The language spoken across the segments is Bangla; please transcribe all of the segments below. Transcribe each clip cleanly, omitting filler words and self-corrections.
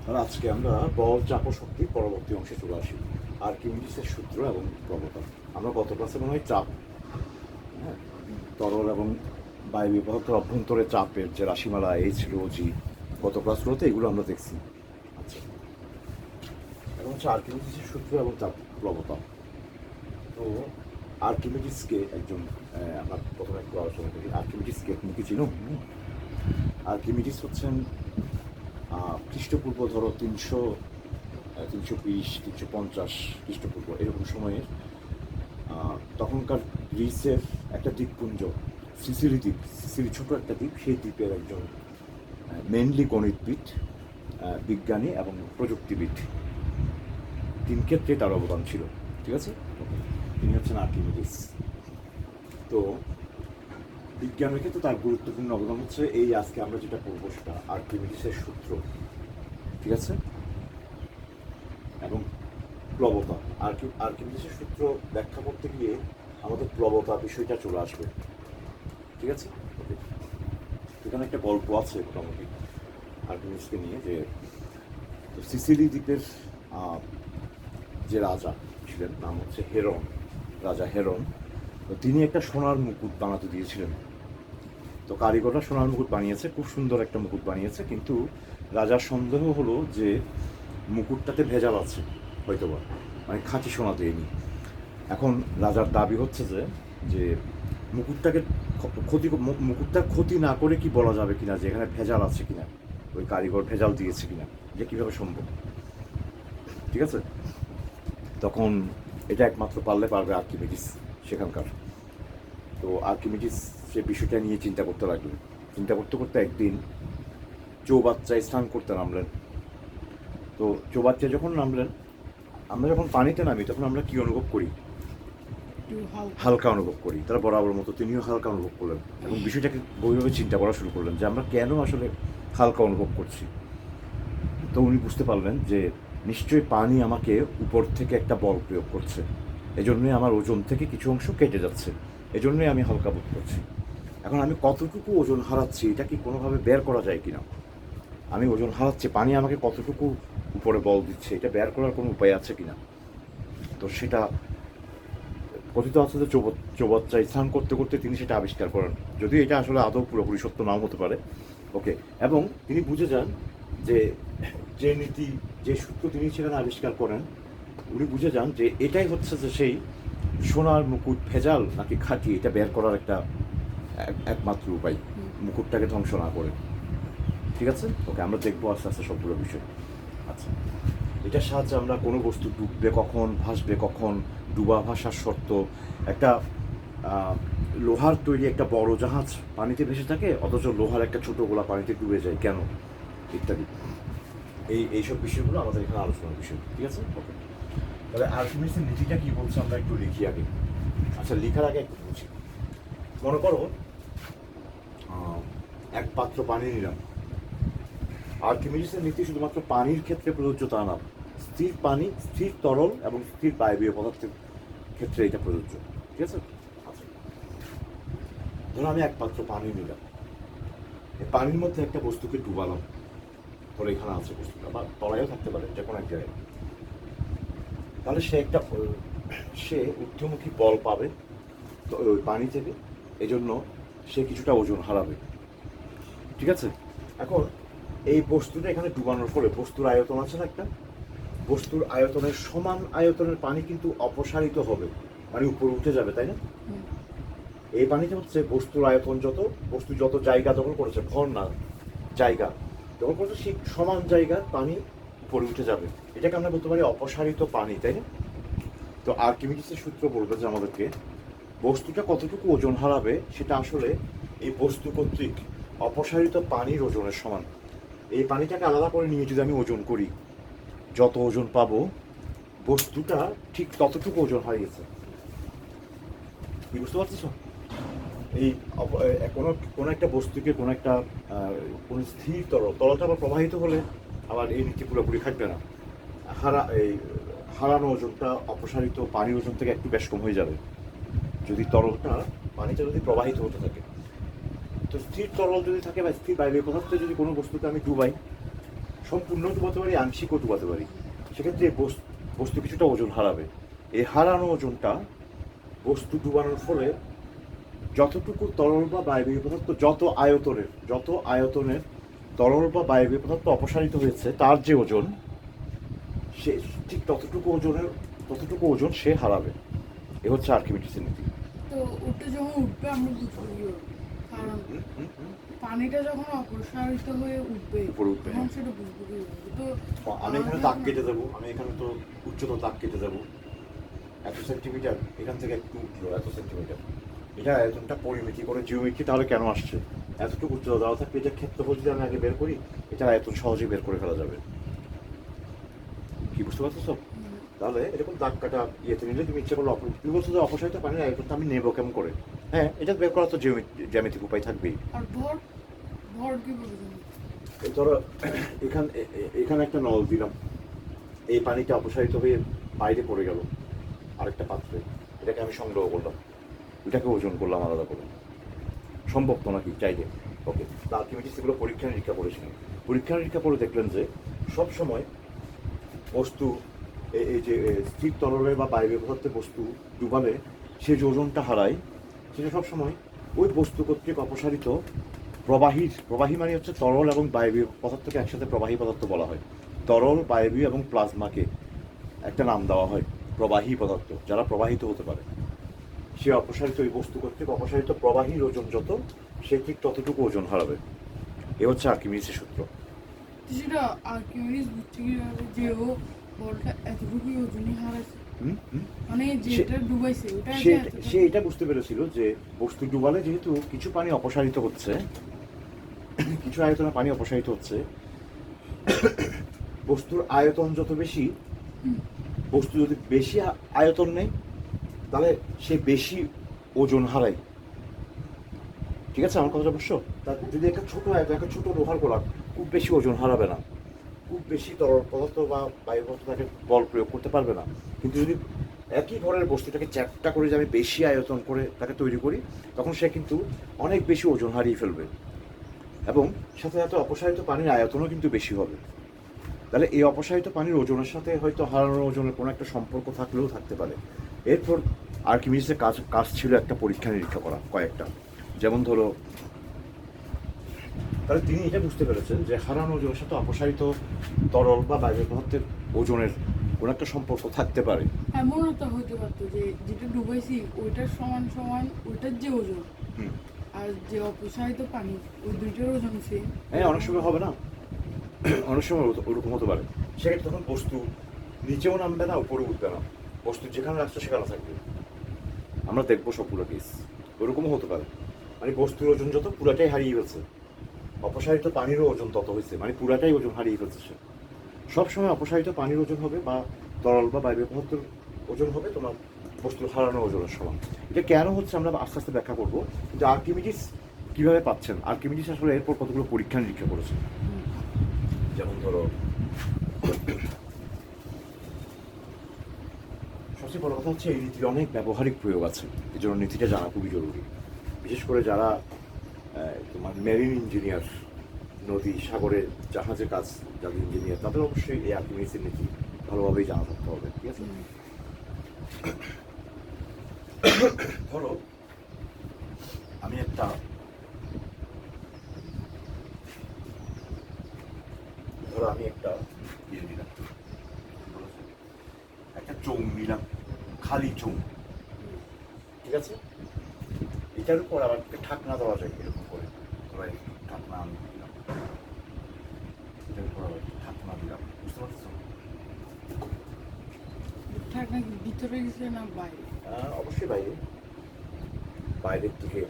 আর আজকে আমরা বল চাপ ও শক্তির পরবর্তী অংশে চলে আসি আর্কিমিডিসের সূত্র এবং প্রবণতা। আমরা গত ক্লাসে মনে হয় চাপ, হ্যাঁ, তরল এবং বায়ু বিবাহকের অভ্যন্তরে চাপের যে রাশিমালা এই ছিল জি, গত ক্লাসগুলোতে এগুলো আমরা দেখছি। আচ্ছা, এখন হচ্ছে আর্কিমিডিসের সূত্র এবং চাপ প্রবণতা। তো আর্কিমিডিসকে একজন আমরা প্রথমে একটু আলোচনা করি। আর্কিমিডিসকে তুমি কি চিনো? আর্কিমিডিস হচ্ছেন খ্রিস্টপূর্ব ধরো 320-350 খ্রিস্টপূর্ব এরকম সময়ের তখনকার গ্রিসের একটা দ্বীপপুঞ্জ সিসিলি দ্বীপ, সিসিলি ছোট একটা দ্বীপ, সেই দ্বীপের একজন মেনলি গণিতবিদ, বিজ্ঞানী এবং প্রযুক্তিবিদ। তিন ক্ষেত্রে তার অবদান ছিল। ঠিক আছে, তিনি হচ্ছেন আর্কিমিডিস। তো বিজ্ঞানের ক্ষেত্রে তার গুরুত্বপূর্ণ অবদান হচ্ছে এই আজকে আমরা যেটা পড়বো সেটা আর্কিমিডিসের সূত্র। ঠিক আছে, এবং প্লবতা। আর্কিমিডিসের সূত্র ব্যাখ্যা করতে গিয়ে আমাদের প্লবতা বিষয়টা চলে আসবে। ঠিক আছে, ওকে। এখানে একটা গল্প আছে মোটামুটি আর্কিমিডিসকে নিয়ে, যে সিসিলি দ্বীপের যে রাজা ছিলেন নাম হচ্ছে হেরন, রাজা হেরন। তো তিনি একটা সোনার মুকুট বানাতে দিয়েছিলেন। তো কারিগররা সোনার মুকুট বানিয়েছে, খুব সুন্দর একটা মুকুট বানিয়েছে, কিন্তু রাজার সন্দেহ হলো যে মুকুটটাতে ভেজাল আছে হয়তোবা, মানে খাঁটি সোনা দেয়নি। এখন রাজার দাবি হচ্ছে যে যে মুকুটটাকে মুকুটটার ক্ষতি না করে কি বলা যাবে কিনা যে এখানে ভেজাল আছে কিনা, ওই কারিগর ভেজাল দিয়েছে কিনা, যে কীভাবে সম্ভব। ঠিক আছে, তখন এটা একমাত্র পারবে আর্কিমিডিস সেখানকার। তো আর্কিমিডিস সে বিষয়টা নিয়ে চিন্তা করতে লাগলেন। চিন্তা করতে করতে একদিন চৌবাচ্চায় স্নান করতে নামলেন। তো চৌবাচ্চায় যখন নামলেন, আমরা যখন পানিতে নামি তখন আমরা কি অনুভব করি? হালকা অনুভব করি। তারা বরাবর মতো তিনিও হালকা অনুভব করলেন এবং বিষয়টাকে গভীরভাবে চিন্তা করা শুরু করলেন যে আমরা কেন আসলে হালকা অনুভব করছি। তো উনি বুঝতে পারলেন যে নিশ্চয়ই পানি আমাকে উপর থেকে একটা বল প্রয়োগ করছে, এজন্যই আমার ওজন থেকে কিছু অংশ কেটে যাচ্ছে, এজন্যই আমি হালকা বোধ করছি। এখন আমি কতটুকু ওজন হারাচ্ছি এটা কি কোনোভাবে বের করা যায় কিনা? আমি ওজন হারাচ্ছি, পানি আমাকে কতটুকু উপরে বল দিচ্ছে, এটা বের করার কোনো উপায় আছে কিনা? তো সেটা কথিত আছে যে চৌবাচ্চায় স্নান করতে করতে তিনি সেটা আবিষ্কার করেন, যদিও এটা আসলে আদৌ পুরোপুরি সত্য নাও হতে পারে। ওকে, এবং তিনি বুঝে যান যে যে নীতি, যে সূত্র তিনি সেখানে আবিষ্কার করেন, উনি বুঝে যান যে এটাই হচ্ছে যে সেই সোনার মুকুট ভেজাল নাকি খাঁটি এটা বের করার একটা একমাত্র উপায়, মুকুটটাকে ধ্বংস না করে। ঠিক আছে, ওকে, আমরা দেখবো আস্তে আস্তে সবগুলো বিষয়। আচ্ছা, এটার সাহায্যে আমরা কোনো বস্তু ডুববে কখন, ভাসবে কখন, ডুবা ভাসার শর্ত, একটা লোহার তৈরি একটা বড় জাহাজ পানিতে ভেসে থাকে অথচ লোহার একটা ছোট গোলা পানিতে ডুবে যায় কেন, ইত্যাদি। এইসব বিষয়গুলো আমাদের এখানে আলোচনার বিষয়। ঠিক আছে, ওকে। তাহলে আর্কিমিডিসের নীতিটা কি বলছে আমরা একটু লিখি আগে। আচ্ছা, লিখার আগে একটু বুঝি। মনে করো এক পাত্র পানি নিলাম। আর্কিমিডিসের নীতি শুধুমাত্র পানির ক্ষেত্রে প্রযোজ্য তা না, স্থির পানি, স্থির তরল এবং স্থির বায়বীয় পদার্থের ক্ষেত্রে এটা প্রযোজ্য। ঠিক আছে, আচ্ছা, ধরো আমি এক পাত্র পানি নিলাম, এই পানির মধ্যে একটা বস্তুকে ডুবালাম, ধরো এখানে আছে বস্তুটা, বা তলায়ও থাকতে পারে, যে কোনো এক জায়গায়। তাহলে সে ঊর্ধ্বমুখী বল পাবে তো ওই পানি থেকে, এজন্য সে কিছুটা ওজন হারাবে। ঠিক আছে, এখন এই বস্তুটা এখানে ডুবানোর ফলে বস্তুর আয়তন আছে না একটা, বস্তুর আয়তনের সমান আয়তনের পানি কিন্তু অপসারিত হবে, মানে উপরে উঠে যাবে, তাই না? এই পানিতে হচ্ছে বস্তুর আয়তন যত, বস্তু যত জায়গা দখল করেছে, ভর না জায়গা দখল করেছে, সেই সমান জায়গার পানি উপরে উঠে যাবে, এটাকে আমরা বলতে পারি অপসারিত পানি, তাই না? তো আর্কিমিডিসের সূত্র বলবে যে আমাদেরকে বস্তুটা কতটুকু ওজন হারাবে সেটা আসলে এই বস্তু কর্তৃক অপসারিত পানির ওজনের সমান। এই পানিটাকে আলাদা করে নিয়ে যদি আমি ওজন করি, যত ওজন পাবো বস্তুটা ঠিক ততটুকু ওজন হারিয়েছে। কি বুঝতে পারছিস? এই কোনো একটা বস্তুকে কোনো স্থির তরলটা আবার প্রবাহিত হলে আবার এই নীতি পুরোপুরি থাকবে না, হারানো ওজনটা অপসারিত পানির ওজন থেকে একটু বেশ কম হয়ে যাবে যদি পানিটা যদি প্রবাহিত হতে থাকে। তো স্থির তরল যদি থাকে বা স্থির বায়বীয় পদার্থে যদি কোনো বস্তুকে আমি ডুবাই, সম্পূর্ণ ডুবাতে পারি, আংশিকও ডুবাতে পারি। সেক্ষেত্রে বস্তু কিছুটা ওজন হারাবে। এই হারানো ওজনটা বস্তু ডুবানোর ফলে যতটুকু তরল বা বায়বীয় পদার্থ যত আয়তনের তরল বা বায়বীয় পদার্থ অপসারিত হয়েছে তার যে ওজন, সে ঠিক ততটুকু ওজন সে হারাবে। এ হচ্ছে আর্কিমিডিসের নীতি। তো ওটা যখন উঠবে আমরা বুঝবো কি করে? কারণ পানিটা যখন অপসারিত হয়ে উঠবে উপরে উঠবে, তখন সেটা বুঝবো কি করে? তো আমি এখানে দাগ কেটে দেবো, আমি এখানে তো উচ্চতা দাগ কেটে দেবো, এত সেন্টিমিটার, এখান থেকে একটু উঠলো এত সেন্টিমিটার। এটা আয়তনটা পরিমিতি করে জিওমেট্রি তাহলে কেন আসছে? এতটুকু উচ্চতা দেওয়া থাকবে, এটা ক্ষেত্রফল যদি আমি আগে বের করি, এটা আয়তন সহজেই বের করে ফেলা যাবে। কি বুঝতে পারছো সব? তাহলে এরকম দাগ কাটা ইয়েতে নিলে তুমি ইচ্ছে করলো তুমি বলছো যে অপসারিত পানির আয়তনটা আমি নেবো কেমন করে? হ্যাঁ, এটা বের করার তো জ্যামিতিক উপায় থাকবেই। আর ভর কি বলবেন? এই ধরো এখানে একটা নল দিলাম, এই পানিটা অপসারিত হয়ে বাইরে পড়ে গেল আরেকটা পাত্রে, এটাকে আমি সংগ্রহ করলাম, এটাকে ওজন করলাম আলাদা করে। সম্ভব তো নাকি চাইলে? ওকে, আর্কিমিডিস এগুলো পরীক্ষা নিরীক্ষা করেছিলেন। পরীক্ষা নিরীক্ষা করে দেখলেন যে সব সময় বস্তু এই যে স্থির তরলে বা বায়বীয় পদার্থে বস্তু ডুবালে সে যে ওজনটা হারায়, সেটা সবসময় ওই বস্তু কর্তৃক অপসারিত প্রবাহী মানে হচ্ছে তরল এবং বায়বীয় পদার্থকে একসাথে প্রবাহী পদার্থ বলা হয়। তরল, বায়বীয় এবং প্লাজমাকে একটা নাম দেওয়া হয় প্রবাহী পদার্থ, যারা প্রবাহিত হতে পারে। সে অপসারিত ওই বস্তু কর্তৃক অপসারিত প্রবাহীর ওজন যত, সে ঠিক ততটুকু ওজন হারাবে। এ হচ্ছে আর্কিমিডিসের সূত্র। সেটা আর্কিমিডিস বুঝতে কিভাবে যে ও বলটা এতটুকুই ওজনই হারাইছে? মানে যেটা ডুবাইছে ওটা সে এটা বুঝতে পেরেছিল যে বস্তু ডুবালে যেহেতু কিছু পানি অপসারিত হচ্ছে, কিছু আয়তনে পানি অপসারিত হচ্ছে, বস্তুর আয়তন যত বেশি, বস্তু যদি বেশি আয়তন নেই তাহলে সে বেশি ওজন হারায়। ঠিক আছে, আমার কথাটা বুঝছো? তার যদি একটা ছোট আয়তন, একটা ছোট লোহার গোলা খুব বেশি ওজন হারাবে না, খুব বেশি তরল পদার্থ বা বায়ু পদার্থ তাকে বল প্রয়োগ করতে পারবে না। কিন্তু যদি একই ধরনের বস্তুটাকে চ্যাপ্টা করে যে আমি বেশি আয়তন করে তাকে তৈরি করি, তখন সে কিন্তু অনেক বেশি ওজন হারিয়ে ফেলবে, এবং সাথে সাথে অপসারিত পানির আয়তনও কিন্তু বেশি হবে। তাহলে এই অপসারিত পানির ওজনের সাথে হয়তো হারানো ওজনের কোনো একটা সম্পর্ক থাকলেও থাকতে পারে। এরপর আর্কিমিডিসের কাজ ছিল একটা পরীক্ষা নিরীক্ষা করা কয়েকটা। যেমন ধরো, তাহলে তিনি এটা বুঝতে পেরেছেন যে হারানো ওজনের সাথে অপসারিত তরল বা বায়বীয় পদার্থের ওজনের কোনো একটা সম্পর্ক থাকতে পারে। এমন একটা হইতে পারতো যে যেটা ডুবাইছি ওইটার সমান সমান ওইটার যে ওজন আর যে অপসারিত পানি ওই দুইটার ওজন সেম। হ্যাঁ, অনেক সময় হবে না, অনেক সময় ওরকম হতে পারে। সেক্ষেত্রে তখন বস্তু নিচেও নামবে না, উপরে উঠবে না, বস্তু যেখানে রাখছে সেখানে থাকবে। আমরা দেখবো সবগুলো কেস ওরকমও হতে পারে। মানে বস্তুর ওজন যত পুরাটাই হারিয়ে ফেলছে, অপসারিত পানিরও ওজন তত হয়েছে, মানে পুরাটাই ওজন হারিয়ে ফেলছে সে। সবসময় অপসারিত পানির ওজন হবে বা তরল বা বায়বীয় পদার্থের ওজন হবে তোমার বস্তুর হারানো ওজনের সমান। এটা কেন হচ্ছে আমরা আস্তে আস্তে ব্যাখ্যা করবো। কিন্তু আর্কিমিডিস কীভাবে পাচ্ছেন? আর্কিমিডিস আসলে এরপর কতগুলো পরীক্ষা নিরীক্ষা করেছেন। যেমন ধরো, সবচেয়ে বড় কথা হচ্ছে এই নীতির অনেক ব্যবহারিক প্রয়োগ আছে, এই জন্য নীতিটা জানা খুবই জরুরি। বিশেষ করে যারা তোমার মেরিন ইঞ্জিনিয়ার, নদী সাগরে জাহাজের কাজ যাদের ইঞ্জিনিয়ার, তাদের অবশ্যই এই আর্কিমিডিসের নীতি ভালোভাবেই জানা থাকতে হবে। ঠিক আছে, ধরো আমি একটা ইয়ে নিলাম, একটা চোঙ নিলাম, খালি চোঙ। ঠিক আছে, এটার উপর আবার একটা ঢাকনা দেওয়া যায় এরকম করে, ধরো ঢাকনা আমি দিলাম, এটার উপর আবার ঢাকনা দিলাম। বুঝতে পারছো? ঢাকনা কি ভিতরে গেছে না বাইরে? অবশ্যই বাইরে, বাইরের দিকে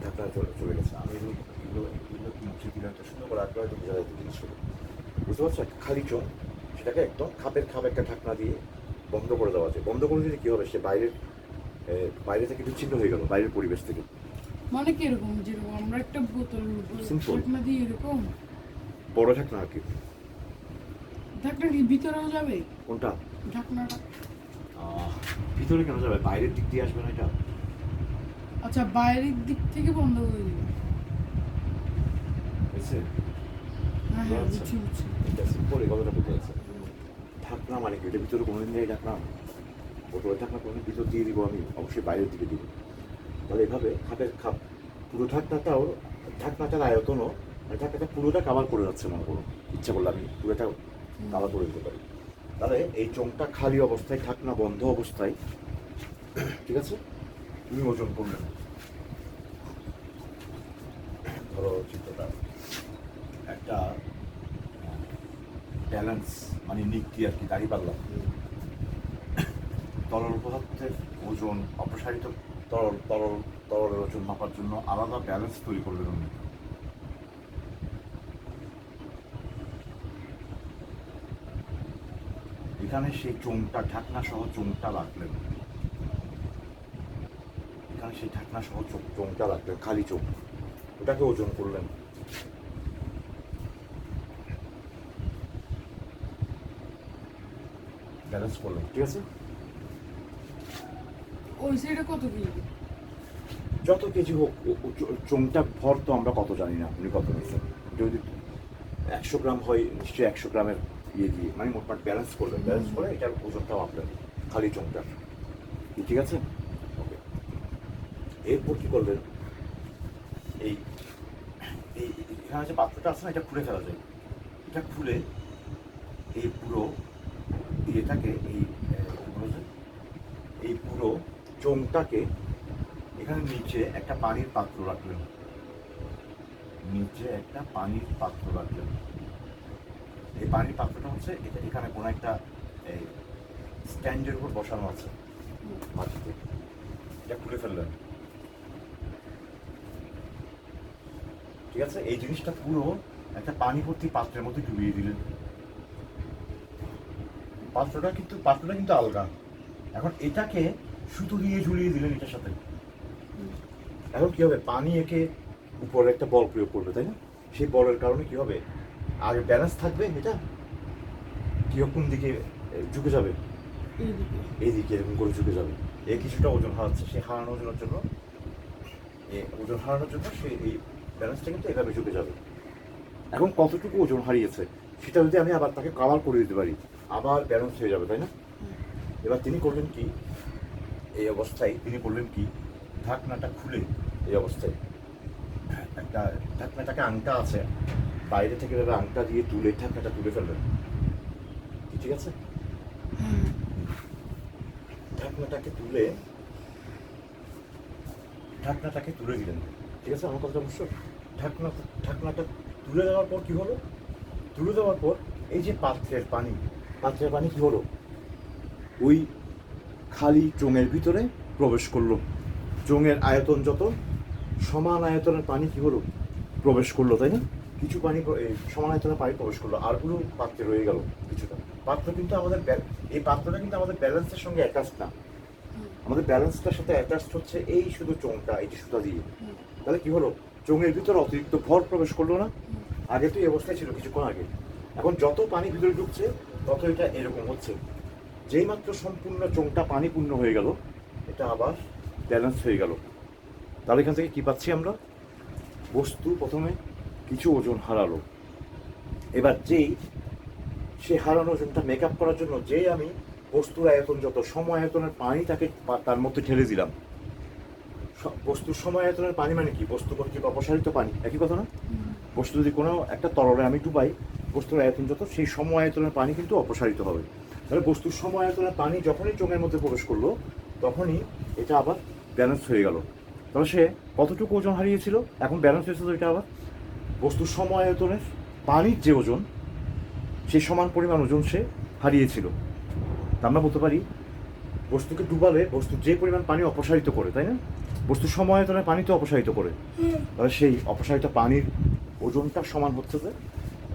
ঢাকনা চলে গেছে। আমি এগুলো মুছে দিলাম, একটা সুন্দর করে আগ্রহ বোঝা যায় জিনিসগুলো। বুঝতে পারছো? একটা খালি চোঙ, সেটাকে একদম খাপের খাপ একটা ঢাকনা দিয়ে বন্ধ করে দেওয়া যায়। বন্ধ করে দিলে কী হবে, সে বাইরে থেকে বিচ্ছিন্ন হয়ে গেল, বাইরের পরিবেশ থেকে। মানে কি এরকম যেরকম আমরা একটা বোতল ঢাকনা দিয়ে এরকম বড় ঢাকনা আর কি। ঢাকনা কি ভিতরেও যাবে? কোনটা ঢাকনাটা ভিতরে কেন যাবে? বাইরের দিক দিয়ে আসবে না এটা? আচ্ছা, বাইরের দিক থেকে বন্ধ করে দিবে। বুঝছে? হ্যাঁ হ্যাঁ বুঝছি বুঝছি। এটা সিম্পল, এই কথাটা বুঝতে যাচ্ছে। ঢাকনা মানে কি, এটার ভিতরে কোনোদিন নেই ঢাকনা, বোতলের ঢাকনা কোনোদিন ভিতর দিয়ে দিব আমি, অবশ্যই বাইরের দিকে দিব। তাহলে এভাবে খাপ পুরো ঢাকনাটার আয়তনও, মানে ঢাকনাটা পুরোটা কাভার করে যাচ্ছে মনে করুন, ইচ্ছা করলে আমি পুরোটা কাভার করে দিতে পারি। তাহলে এই চোঙটা খালি অবস্থায়, ঢাকনা বন্ধ অবস্থায়, ঠিক আছে, তুমি ওজন করলেন, ধরো চিত্রটা একটা ব্যালেন্স মানে নিকটি আর কি, দাঁড়িয়ে পারলাম তরল পদার্থের ওজন অপসারিত তরলের ওজন মাপার জন্য আলাদা ব্যালেন্স তৈরি করলেন উনি। এখানে সেই চোঙটা, ঢাকনা সহ চোঙটা রাখলেন, এখানে সেই ঢাকনা সহ চোঙটা রাখলেন, খালি চোখ, ওটাকে ওজন করলেন। ব্যালেন্স করলেন, ঠিক আছে। ওই সাইডে কত কি? যত কেজি হোক, চোঙটা ভর তো আমরা কত জানি না, উনি কত নিচ্ছেন। যদি 100 গ্রাম হয়, নিশ্চয়ই 100 গ্রামের ইয়ে দিয়ে মানে মোটমাট ব্যালেন্স করলেন, ব্যালেন্স করে এটার ওজনটা মাপলেন খালি চোঙটা, ঠিক আছে। ওকে, এরপর কি করলেন, এই এই এখানে যে পাত্রটা আছে না, এটা খুলে ফেলা যায়, এটা খুলে এই পুরো ইয়েটাকে, এই পুরো চোঙটাকে এখানে নিচে একটা পানির পাত্র রাখলেন, নিচে একটা পানির পাত্র রাখলেন। এই পানির পাত্রটা হচ্ছে এটা, এখানে কোনো একটা স্ট্যান্ডের উপর বসানো আছে মাটিতে, এটা খুলে ফেললেন, ঠিক আছে। এই জিনিসটা পুরো একটা পানি ভর্তি পাত্রের মধ্যে ডুবিয়ে দিলেন। পাত্রটা কিন্তু আলগা। এখন এটাকে সুতো দিয়ে ঝুলিয়ে দিলেন এটার সাথে। এখন কি হবে, পানি একে উপরে একটা বল প্রয়োগ করবে, তাই না? সেই বলের কারণে কি হবে, আগে ব্যালেন্স থাকবে, এটা কি কোন দিকে ঝুঁকে যাবে, এইদিকে এরকম করে ঝুঁকে যাবে। এ কিছুটা ওজন হারাচ্ছে, সে হারানোর জন্য সে এই ব্যালেন্সটা কিন্তু এভাবে ঝুঁকে যাবে। এখন কতটুকু ওজন হারিয়েছে সেটা যদি আমি আবার তাকে কাভার করে দিতে পারি, আবার ব্যালেন্স হয়ে যাবে, তাই না? এবার তিনি করলেন কি, এই অবস্থায় তিনি করলেন কি, ঢাকনাটা খুলে এই অবস্থায় একটা ঢাকনাটাকে আংটা আছে, বাইরে থেকে এভাবে আংটা দিয়ে তুলে ঢাকনাটা তুলে ফেললেন, ঠিক আছে। ঢাকনাটাকে তুলে দিলেন, ঠিক আছে, আমার কথা অবশ্য। ঢাকনাটা তুলে দেওয়ার পর কি হলো, তুলে দেওয়ার পর এই যে পাত্রের পানি কি হলো, ওই খালি চোঙের ভিতরে প্রবেশ করলো। চোঙের আয়তন যত, সমান আয়তনের পানি কি হলো, প্রবেশ করলো, তাই না? কিছু পানি সমান আয়তনের পানি প্রবেশ করলো, আরগুলো পাত্রে রয়ে গেল কিছুটা। এই পাত্রটা কিন্তু আমাদের ব্যালেন্সের সঙ্গে অ্যাটাচ না, আমাদের ব্যালেন্সটার সাথে অ্যাটাচ হচ্ছে এই শুধু চোঙটা, এই যে সুতা দিয়ে। তাহলে কি হলো, চোঙের ভিতরে অতিরিক্ত ভর প্রবেশ করলো না। আগে তো এই অবস্থায় ছিল কিছুক্ষণ আগে, এখন যত পানি ভিতরে ঢুকছে তত এটা এরকম হচ্ছে। যেই মাত্র সম্পূর্ণ চোঙটা পানি পূর্ণ হয়ে গেল, এটা আবার ব্যালেন্স হয়ে গেল। তাহলে এখান থেকে কি পাচ্ছি আমরা, বস্তু প্রথমে কিছু ওজন হারালো, এবার সে হারানো ওজনটা মেক আপ করার জন্য আমি বস্তুর আয়তন যত, সময় আয়তনের পানি তাকে তার মধ্যে ঠেলে দিলাম। বস্তুর সময় আয়তনের পানি মানে কি, বস্তু কর্তৃক অপসারিত পানি, একই কথা না? বস্তু যদি কোনো একটা তরলে আমি ডুবাই, বস্তুর আয়তন যত, সেই সময় আয়তনের পানি কিন্তু অপসারিত হবে। তাহলে বস্তুর সময় আয়তনের পানি যখনই চোঙের মধ্যে প্রবেশ করলো, তখনই এটা আবার ব্যালেন্স হয়ে গেল। তাহলে সে কতটুকু ওজন হারিয়েছিল, এখন ব্যালেন্স হয়েছে, তো এটা আবার বস্তুর সময় আয়তনের পানির যে ওজন, সেই সমান পরিমাণ ওজন সে হারিয়েছিল। তা আমরা বলতে পারি, বস্তুকে ডুবালে বস্তু যে পরিমাণ পানি অপসারিত করে, তাই না? বস্তুর সময় আয়তনের পানি তো অপসারিত করে, তাহলে সেই অপসারিত পানির ওজনটা সমান হচ্ছে যে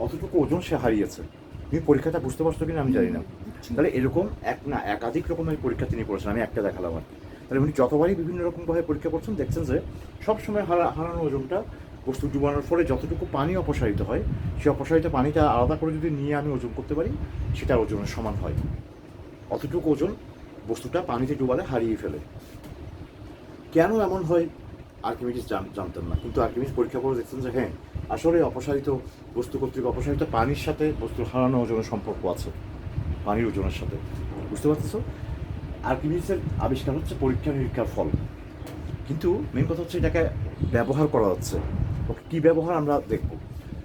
অতটুকু ওজন সে হারিয়েছে। তুমি পরীক্ষাটা বুঝতে পারছো কিনা আমি জানি না। তাহলে এরকম একাধিক রকমের পরীক্ষা তিনি করেছেন, আমি একটা দেখালাম আর কি। তাহলে উনি যতবারই বিভিন্ন রকমভাবে পরীক্ষা করছেন, দেখছেন যে সবসময় হারানো ওজনটা, বস্তু ডুবানোর ফলে যতটুকু পানি অপসারিত হয়, সেই অপসারিত পানিটা আলাদা করে যদি নিয়ে আমি ওজন করতে পারি, সেটা ওজনের সমান হয়। অতটুকু ওজন বস্তুটা পানিতে ডুবালে হারিয়ে ফেলে। কেন এমন হয় আর্কিমিডিস জানতেন না, কিন্তু আর্কিমিডিস পরীক্ষা করে দেখছেন যে হ্যাঁ আসলে অপসারিত বস্তু কর্তৃক অপসারিত পানির সাথে বস্তুর হারানো ওজনের সম্পর্ক আছে, পানির ওজনের সাথে। বুঝতে পারতেছো? আর্কিমিডিসের আবিষ্কার হচ্ছে পরীক্ষা নিরীক্ষার ফল, কিন্তু মেন কথা হচ্ছে এটাকে ব্যবহার করা হচ্ছে। ওকে কী ব্যবহার আমরা দেখব।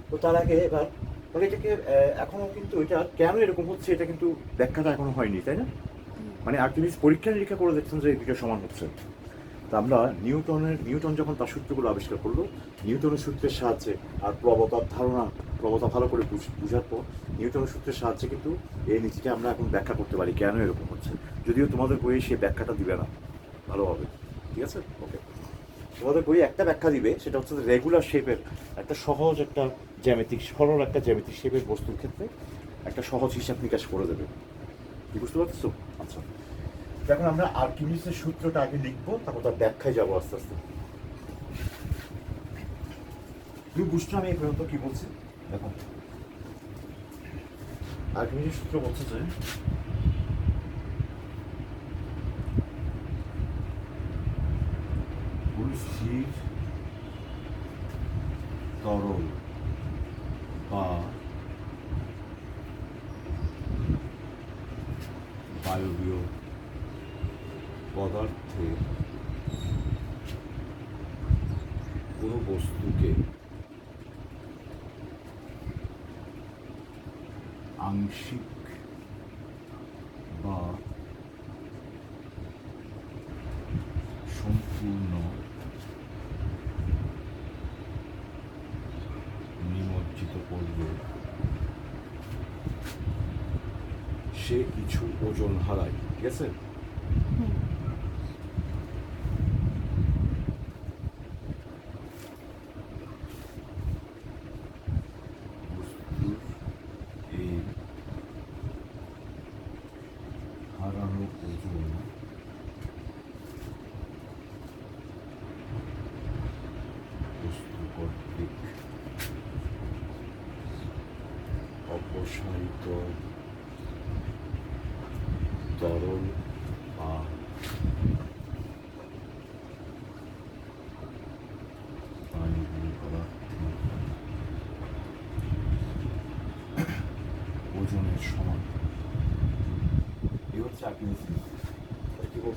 তো তার আগে এবার মানে এটাকে এখনও কিন্তু এটা কেন এরকম হচ্ছে এটা কিন্তু ব্যাখ্যাটা এখনো হয়নি, তাই না? মানে আর্কিমিডিস পরীক্ষা নিরীক্ষা করে দেখছেন যে এই দুটো সমান হচ্ছে। তা আমরা নিউটন যখন তার সূত্রগুলো আবিষ্কার করলো, নিউটনের সূত্রের সাহায্যে আর প্রবতার ধারণা, প্রবতা ভালো করে বুঝার পর নিউটনের সূত্রের সাহায্যে কিন্তু এই নীতিকে আমরা এখন ব্যাখ্যা করতে পারি কেন এরকম হচ্ছে। যদিও তোমাদের বইয়ে সে ব্যাখ্যাটা দিবে না ভালোভাবে, ঠিক আছে? ওকে, তোমাদের বই একটা ব্যাখ্যা দিবে, সেটা হচ্ছে রেগুলার শেপের একটা সহজ একটা জ্যামিতিক সরল একটা জ্যামিতিক শেপের বস্তুর ক্ষেত্রে একটা সহজ হিসাব নিকাশ করে দেবে। কি বুঝতে পারছো? আচ্ছা, এখন আমরা আর্কিমিডিসের সূত্রটা আগে লিখবো, তারপর তার ব্যাখ্যায় যাবো আস্তে আস্তে। তুমি বুঝছো আমি এই পর্যন্ত কি বলছি? দেখো, আর্কিমিডিসের সূত্র বলছে যে স্থির তরল বা বায়বীয় পদার্থের কোনো বস্তুকে আংশিক বা সম্পূর্ণ নিমজ্জিত করলে সে কিছু ওজন হারায়, ঠিক আছে? বস্তুর এই হারানো ওজন বস্তু কর্তৃক অপসারিত তরল বা বায়বীয় পদার্থের ওজনের সমান। এই হচ্ছে আর্কিমিডিস।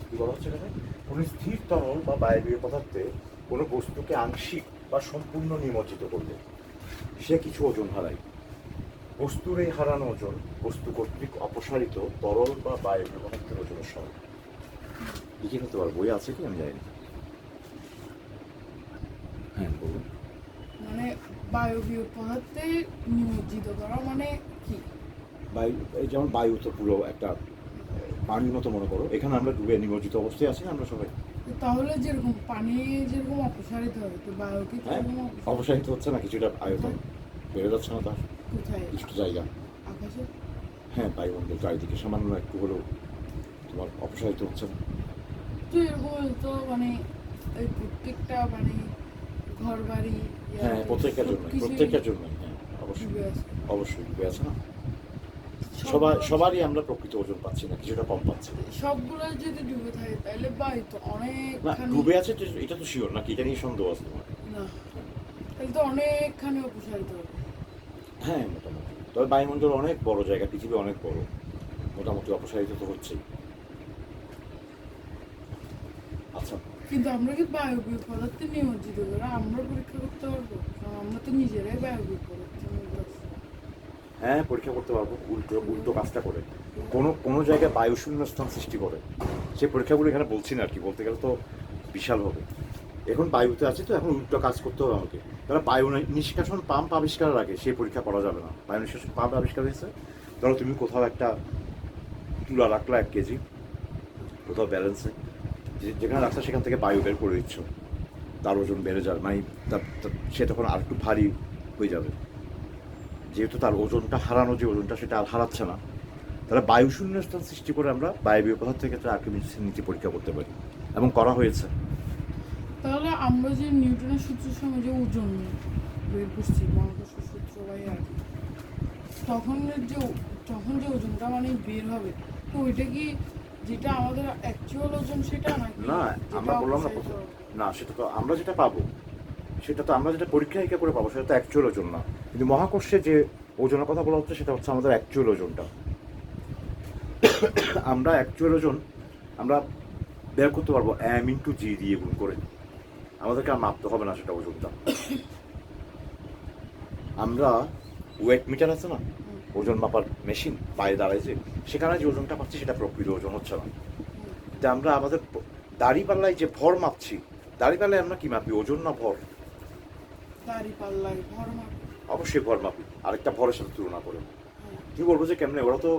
কি বলা হচ্ছে এখানে? কোনো স্থির তরল বা বায়বীয় পদার্থে কোনো বস্তুকে আংশিক বা সম্পূর্ণ নিমজ্জিত করলে সে কিছু ওজন হারায়। বস্তুর এই হারানো ওজন বস্তু কর্তৃক অপসারিত তরল বা বায়বীয় পদার্থের ওজনের সমান। লিখে ফেলতে পারবো, বই আছে কি আমি জানি না। হ্যাঁ বলুন। মানে বায়বীয় পদার্থে নিমজ্জিত করা মানে কি? বায়ু, এই যেমন বায়ু তো পুরো একটা পানির মতো মনে করো, এখানে আমরা ডুবে নিমজ্জিত অবস্থায় আছি না আমরা সবাই। তাহলে যেরকম পানি যেরকম অপসারিত হয়, তো বায়ু কি হ্যাঁ, সেরকম অপসারিত হচ্ছে না, কিছুটা আয়তন বেড়ে যাচ্ছে না তার কোথায়? কিছুটা জায়গা। আকাশে? হ্যাঁ, বায়ুমণ্ডল চারিদিকে সামান্য একটু হলেও তোমার অপসারিত হচ্ছে না। তো এরকম তো মানে এই প্রত্যেকটা মানে ঘর বাড়ি হ্যাঁ, প্রত্যেকটার জন্য, প্রত্যেকটার জন্য, হ্যাঁ অবশ্যই ডুবে আছে। অবশ্যই ডুবে আছে না। সবগুলো- সবারই আমরা প্রকৃত ওজন পাচ্ছি না, কিছুটা কম পাচ্ছি। সবগুলো যদি ডুবে থাকে তাহলে বায়ু তো না, অনেকখানি ডুবে আছে তো এটা তো শিওর নাকি, এটা নিয়ে সন্দেহ আছে তোমার? না, তাহলে তো অনেকখানি অপসারিত হবে। হ্যাঁ মোটামুটি, তবে বায়ুমণ্ডল অনেক বড় জায়গা, পৃথিবী অনেক বড়, মোটামুটি অপসারিত তো হচ্ছেই। আচ্ছা, কিন্তু আমরা কি বায়বীয় পদার্থে নিমজ্জিত করে আমরা পরীক্ষা করতে পারবো? কারণ আমরা তো নিজেরাই বায়বীয় পদার্থের মধ্যে আছি। হ্যাঁ পরীক্ষা করতে পারবো, উল্টো কাজটা করে কোনো জায়গায় বায়ু শূন্য স্থান সৃষ্টি করে সেই পরীক্ষাগুলো এখানে বলছি না আর কি, বলতে গেলে তো বিশাল হবে। এখন বায়ুতে আছে তো এখন উল্টো কাজ করতে হবে আমাকে। তাহলে বায়ু নিষ্কাশন পাম্প আবিষ্কারের আগে সেই পরীক্ষা করা যাবে না। বায়ু নিষ্কাশন পাম্প আবিষ্কার হয়েছে, ধরো তুমি কোথাও একটা তুলা রাখলা 1 কেজি কোথাও ব্যালেন্সে, যেখানে রাখছো সেখান থেকে বায়ু বের করে দিচ্ছ, তার ওজন বেড়ে যাবে, মানে সে তখন আর একটু ভারী হয়ে যাবে, যেহেতু তার ওজনটা হারানো যে ওজনটা সেটা আর হারাচ্ছে না। তাহলে বায়ু শূন্য স্থান সৃষ্টি করে আমরা বায়বীয় পদার্থের ক্ষেত্রে আর্কিমিডিসের নীতি পরীক্ষা করতে পারি, এবং করা হয়েছে। তাহলে আমরা যে নিউটনের সূত্রের সঙ্গে যে ওজন বের করছি মহাকর্ষ সূত্র বা আর কি, তখন যে ওজনটা মানে বের হবে, তো ওইটা কি যেটা আমাদের অ্যাকচুয়াল ওজন সেটা নাকি না, যেটা আমরা বললাম না অপসারিত? না, সেটা তো আমরা যেটা পাবো, সেটা তো আমরা যেটা পরীক্ষা নিরীক্ষা করে পাবো, সেটা তো অ্যাকচুয়াল ওজন না। কিন্তু মহাকর্ষে যে ওজনের কথা বলা হচ্ছে সেটা হচ্ছে আমাদের অ্যাকচুয়াল ওজনটা। আমরা অ্যাকচুয়াল ওজন আমরা বের করতে পারবো m/g দিয়ে গুণ করে। আমাদেরকে আর মাপতে হবে না সেটা ওজনটা। আমরা ওয়েট মিটার আছে না, ওজন মাপার মেশিন পায়ে দাঁড়ায় যে, সেখানে যে ওজনটা পাচ্ছি সেটা প্রকৃত ওজন হচ্ছে না। কিন্তু আমরা আমাদের দাড়িপাল্লায় যে ভর মাপছি, দাড়িপাল্লায় আমরা কি মাপি, ওজন না ভর? দাড়ি পাল্লায় ভর মাপে। অবশ্যই ভর মাপি, আরেকটা ভরের সাথে তুলনা করে। কি বলবো যে কেমনে, ওরা তো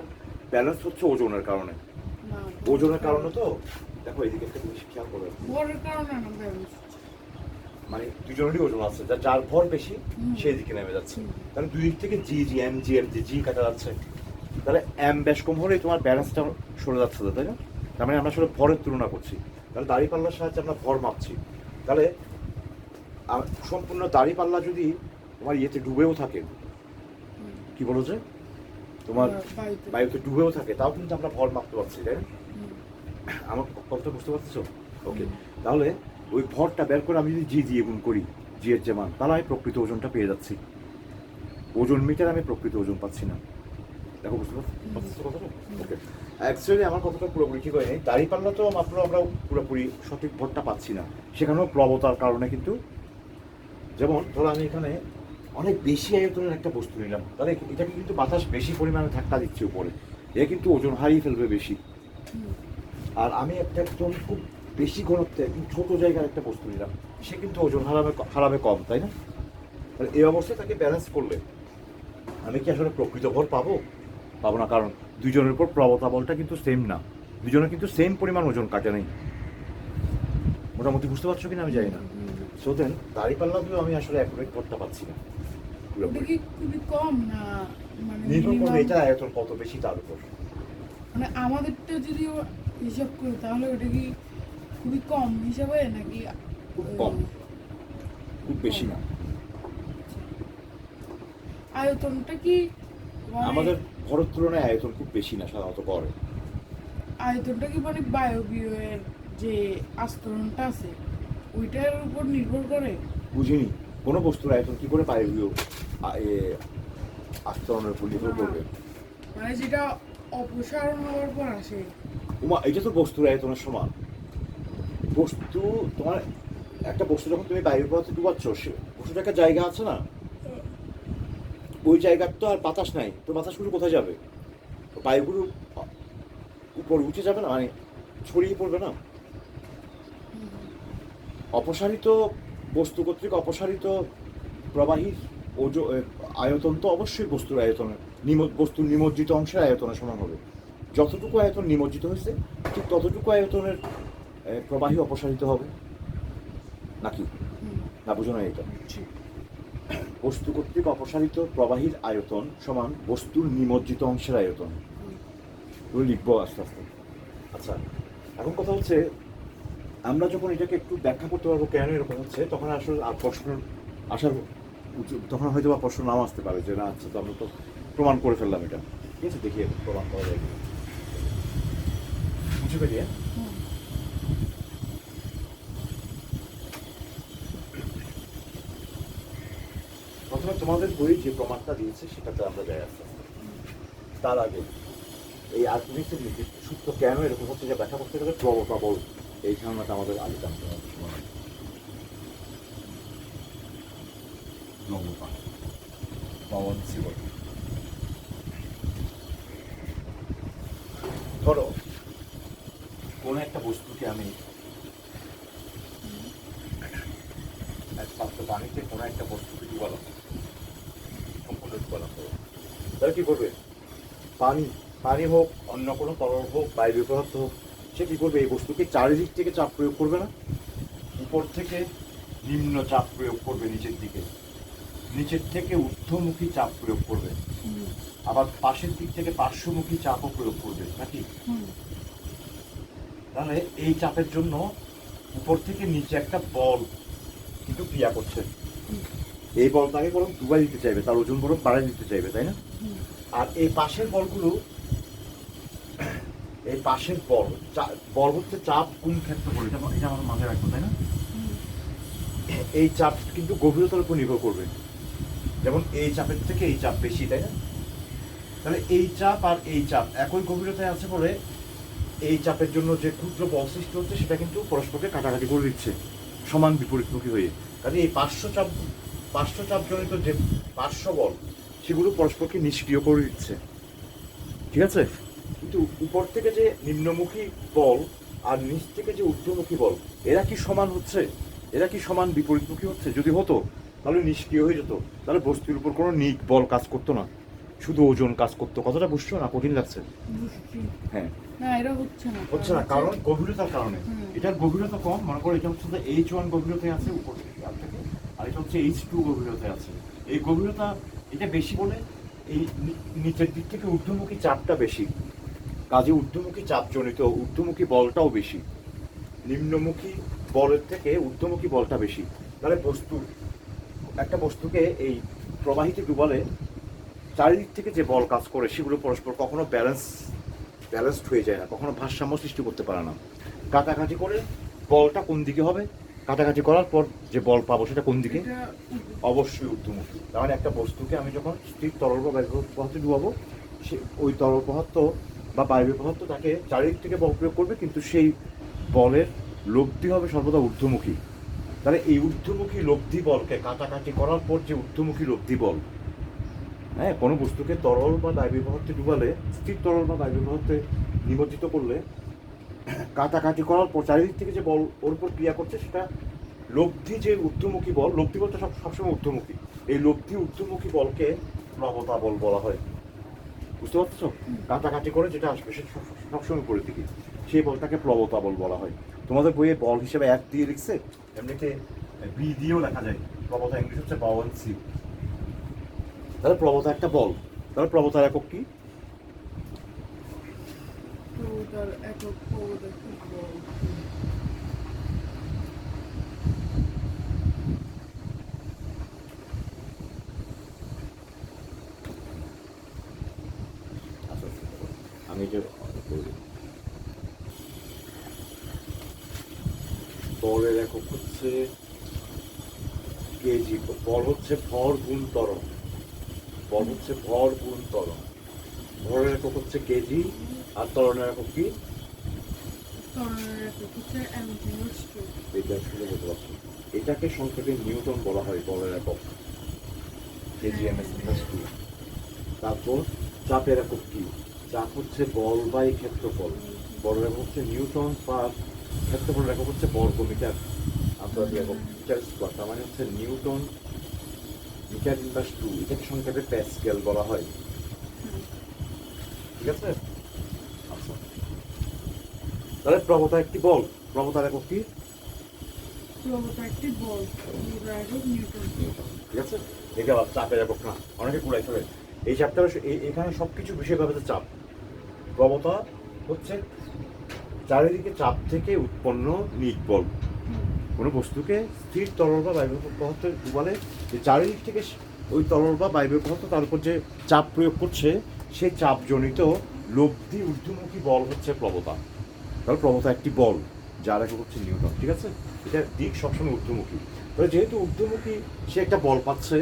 ব্যালেন্স হচ্ছে ওজনের কারণে। না, ওজনের কারণে তো দেখো এদিকে একটা জিনিস খেয়াল করে, ভরের কারণে না ব্যালেন্স হচ্ছে। মানে দুজনেরই ওজন আছে, যার ভর বেশি সেই দিকে নেমে যাচ্ছে। তাহলে দুই দিক থেকে জি কাটা যাচ্ছে, তাহলে এম বেশ কম হলেই তোমার ব্যালেন্সটা সরে যাচ্ছে, তাই না? তার মানে আমরা আসলে ভরের তুলনা করছি। তাহলে দাড়িপাল্লার সাহায্যে আমরা ভর মাপছি। তাহলে সম্পূর্ণ দাড়িপাল্লা যদি তোমার ইয়েতে ডুবেও থাকে, কি বলো যে তোমার বাড়িতে। বায়ুতে ডুবেও থাকে, তাও কিন্তু আমরা ভর মাপতে পারছি, তাই না? আমার কথা বুঝতে পারছো? ওকে, তাহলে ওই ভরটা বের করে আমি যদি জি দিয়ে গুণ করি, জি এর যে মান, তাহলে আমি প্রকৃত ওজনটা পেয়ে যাচ্ছি। ওজন মিটার আমি প্রকৃত ওজন পাচ্ছি না। দেখো বুঝতে পারছো কথাটা? ওকে, অ্যাকচুয়ালি আমার কথাটা পুরোপুরি ঠিক হয়নি। দাড়িপাল্লা তো মাত্র আমরা পুরোপুরি সঠিক ভরটা পাচ্ছি না, সেখানেও প্লবতার কারণে কিন্তু, যেমন ধরো আমি এখানে অনেক বেশি আয়তনের একটা বস্তু নিলাম, তাহলে এটাকে কিন্তু বাতাস বেশি পরিমাণে ধাক্কা দিচ্ছে উপরে, এ কিন্তু ওজন হারিয়ে ফেলবে বেশি। আর আমি একটা একদম খুব বেশি ঘনত্বে একদম ছোট জায়গার একটা বস্তু নিলাম, সে কিন্তু ওজন হারাবে কম, তাই না? তাহলে এই অবস্থায় তাকে ব্যালেন্স করলে আমি কি আসলে প্রকৃত ভর পাবো না, কারণ দুইজনের উপর প্রবণতা বলটা কিন্তু সেম না, দুজনের কিন্তু সেম পরিমাণ ওজন কাটে নেই। মোটামুটি বুঝতে পারছো কিনা আমি জানি না। সো দেন দাড়িপাল্লাগুলো আমি আসলে অ্যাকুরেট ভরটা পাচ্ছি না ওটা পুরোপুরি। কি খুবই কম না মানে নির্ভর করবে minimum? এটা আয়তন কত বেশি তার উপর। মানে আমাদেরটা যদি হিসাব করি তাহলে ওটা কি খুবই কম হিসাবে নাকি খুব কম, খুব বেশি না। আয়তনটা কি মানে আমাদের ভরের তুলনায় আয়তন খুব বেশি না সাধারণত করে। আয়তনটা কি মানে বায়বীয়ের যে আস্তরণটা আছে ওইটার উপর নির্ভর করে? বুঝিনি কোনো বস্তুর আয়তন কি করে বায়বীয় আস্তরণের উপর নির্ভর করবে? মানে যেটা অপসারণ হওয়ার পর আসে। এটা তো বস্তুর আয়তনের সমান। বস্তু তোমার একটা বস্তু যখন তুমি বায়ুর পথে ডুবাচ্ছ, সে বস্তুর একটা জায়গা আছে না, ওই জায়গার তো আর বাতাস নাই, তো বাতাসগুলো কোথায় যাবে? বায়ুগুলো উপর উঠে যাবে না, মানে ছড়িয়ে পড়বে না। অপসারিত বস্তু কর্তৃক অপসারিত প্রবাহীর আয়তন তো অবশ্যই বস্তুর আয়তনের বস্তুর নিমজ্জিত অংশের আয়তনের সমান হবে। যতটুকু আয়তন নিমজ্জিত হয়েছে ঠিক ততটুকু আয়তনের প্রবাহী অপসারিত হবে নাকি? না, বুঝো না এটা। বস্তু কর্তৃক অপসারিত প্রবাহীর আয়তন সমান বস্তুর নিমজ্জিত অংশের আয়তন। লিখবো আস্তে আস্তে। আচ্ছা, এখন কথা হচ্ছে আমরা যখন এটাকে একটু ব্যাখ্যা করতে পারবো কেন এরকম হচ্ছে, তখন আসলে আর প্রশ্ন আসার তখন হয়তো বা প্রশ্ন নাও আসতে পারে যে না, আচ্ছা তো আমরা তো প্রমাণ করে ফেললাম এটা, ঠিক আছে, দেখি প্রমাণ করা যায় কিনা। বুঝে পেরিয়ে প্রথমে তোমাদের বই যে প্রমাণটা দিয়েছে সেটাতে আমরা যাই আস্তে আস্তে। তার আগে এই আর্কিমিডিসের নির্দিষ্ট সূত্র কেন এরকম হচ্ছে যে ব্যাখ্যা করতে গেলে প্রবণতা বল, এই ধারণাটা আমাদের আগে জানতে হবে। প্রবণতা ধরো কোনো একটা বস্তুকে আমি এক পাত্র পানিতে কোনো একটা বস্তুকে ডুবালাম, সম্পূর্ণ ডুবালাম, তাহলে কি করবে? পানি হোক, অন্য কোনো তরল হোক, বায়ু পদার্থ হোক, সে কি করবে? এই বস্তুকে চারিদিক থেকে চাপ প্রয়োগ করবে না, উপর থেকে নিম্ন চাপ প্রয়োগ করবে, নিচের থেকে ঊর্ধ্বমুখী চাপ প্রয়োগ করবে, আবার পাশের দিক থেকে পার্শ্বমুখী চাপও প্রয়োগ করবে নাকি? তাহলে এই চাপের জন্য উপর থেকে নিচে একটা বল কিন্তু ক্রিয়া করছে। এই বলটাকে বরং ডুবাই দিতে চাইবে, তার ওজন বরং বাড়াই দিতে চাইবে, তাই না? আর এই পাশের বলগুলো এই পাশের বল বল হচ্ছে চাপ কোন ক্ষেত্রফল, এটা এটা আমাদের মাথায় রাখবো, তাই না? এই চাপ কিন্তু গভীরতার উপর নির্ভর করবে। যেমন এই চাপের থেকে এই চাপ বেশি, তাই না? তাহলে এই চাপ আর এই চাপ একই গভীরতায় আছে বলে এই চাপের জন্য যে ক্ষুদ্র বল সৃষ্টি হচ্ছে সেটা কিন্তু পরস্পরকে কাটাকাটি করে দিচ্ছে সমান বিপরীতমুখী হয়ে। কাজে এই পার্শ্ব চাপজনিত যে পার্শ্ব বল সেগুলো পরস্পরকে নিষ্ক্রিয় করে দিচ্ছে, ঠিক আছে? কিন্তু উপর থেকে যে নিম্নমুখী বল আর নিচ থেকে যে ঊর্ধ্বমুখী বল, এরা কি সমান হচ্ছে? এরা কি সমান বিপরীতমুখী হচ্ছে? যদি হতো তাহলে নিষ্ক্রিয় হয়ে যেত, তাহলে বস্তুর উপর কোনো নিক বল কাজ করতো না, শুধু ওজন কাজ করতো। কথাটা বুঝছো না? কঠিন লাগছে? বুঝছি। হ্যাঁ, না এটা হচ্ছে না কারণ গভীরতার কারণে। হুম। এটার গভীরতা কম, মনে করো এটা হচ্ছে H1 গভীরতায় আছে উপর থেকে, আর এটা হচ্ছে H2 গভীরতায় আছে। এই গভীরতা এটা বেশি বলে এই নিচের দিক থেকে ঊর্ধ্বমুখী চাপটা বেশি, কাজে ঊর্ধ্বমুখী চাপজনিত ঊর্ধ্বমুখী বলটাও বেশি। নিম্নমুখী বলের থেকে ঊর্ধ্বমুখী বলটা বেশি। তাহলে একটা বস্তুকে এই প্রবাহিতে ডুবালে চারিদিক থেকে যে বল কাজ করে সেগুলো পরস্পর কখনো ব্যালেন্সড হয়ে যায় না, কখনো ভারসাম্য সৃষ্টি করতে পারে না। কাটাকাটি করে বলটা কোন দিকে হবে, কাটাকাটি করার পর যে বল পাবো সেটা কোন দিকে? এটা অবশ্যই ঊর্ধ্বমুখী। তার মানে একটা বস্তুকে আমি যখন স্থির তরল বা বায়বীয় পদার্থে ডুবাবো, সে ওই তরল পদার্থ বা বায়বীয় পদার্থ তাকে চারিদিক থেকে বল প্রয়োগ করবে, কিন্তু সেই বলের লব্ধি হবে সর্বদা ঊর্ধ্বমুখী। তাহলে এই ঊর্ধ্বমুখী লব্ধি বলকে কাটাকাটি করার পর যে ঊর্ধ্বমুখী লব্ধি বল, হ্যাঁ, কোনো বস্তুকে তরল বা বায়বীয় পদার্থে ডুবালে, স্থির তরল বা বায়বীয় পদার্থে নিমজ্জিত করলে কাটাকাটি করার পর চারিদিক থেকে যে বল ওর উপর ক্রিয়া করছে সেটা লব্ধি যে ঊর্ধ্বমুখী বল, লব্ধি বলতে সবসময় ঊর্ধ্বমুখী, এই লব্ধি ঊর্ধ্বমুখী বলকে প্রবতা বল বলা হয়। বুঝতে পারছো? কাটাকাটি করে যেটা আসবে সেটা সবসময় উপরের দিকে, সেই বলটাকে প্রবতা বল বলা হয়। তোমাদের বইয়ে বল হিসেবে 1 দিয়ে লিখছে, এমনিতে বি দিয়েও লেখা যায়। প্রবতা ইংলিশ হচ্ছে বাউন্সি। তাহলে প্রবতা একটা বল, তাহলে প্রবতার একক কি? প্রবতার একক প্রবতার খুব বড়। আচ্ছা, আমি এটা বলি। বলের একক হচ্ছে কেজি। বল হচ্ছে ভর গুণ ত্বরণ, বল হচ্ছে ভর গুণ ত্বরণ। ভরের একক হচ্ছে কেজি, আর ত্বরণের একক কি? ত্বরণের একক হচ্ছে M/2। এটা আসলে বলতে পারছি। এটাকে সংক্ষেপে নিউটন বলা হয় বলের একক, কেজি MS/2। তারপর চাপের একক কি? চাপ হচ্ছে বল বাই ক্ষেত্রফল। বলের একক হচ্ছে নিউটন, পার ক্ষেত্রফলের একক হচ্ছে বর্গ মিটার আন্তর্জাতিক একক, মিটার স্কোয়ার। তার মানে হচ্ছে নিউটন মিটার/2। এটাকে সংক্ষেপে প্যাসকেল বলা হয়, ঠিক আছে? আচ্ছা, তাহলে প্রবতা একটি বল, প্রবতার একক কি? প্রবতা একটি বল, এর একক নিউটন। ঠিক আছে? এটা আবার চাপের একক না, অনেকে কুড়াই ফেলে। এই চ্যাপ্টারে এখানে সবকিছু বিষয়ভাবে চাপ। প্রবতা হচ্ছে চারিদিকে চাপ থেকে উৎপন্ন নিক বল। কোনো বস্তুকে স্থির তরল বা বায়বীয় পদার্থে ডুবালে যে চারিদিক থেকে ওই তরল বা বায়বীয় পদার্থ তার উপর যে চাপ প্রয়োগ করছে, সেই চাপজনিত লব্ধি ঊর্ধ্বমুখী বল হচ্ছে প্রবতা। তাহলে প্রবতা একটি বল, যার একক হচ্ছে নিউটন, ঠিক আছে? এটার দিক সবসময় ঊর্ধ্বমুখী। তাহলে যেহেতু ঊর্ধ্বমুখী সে একটা বল পাচ্ছে,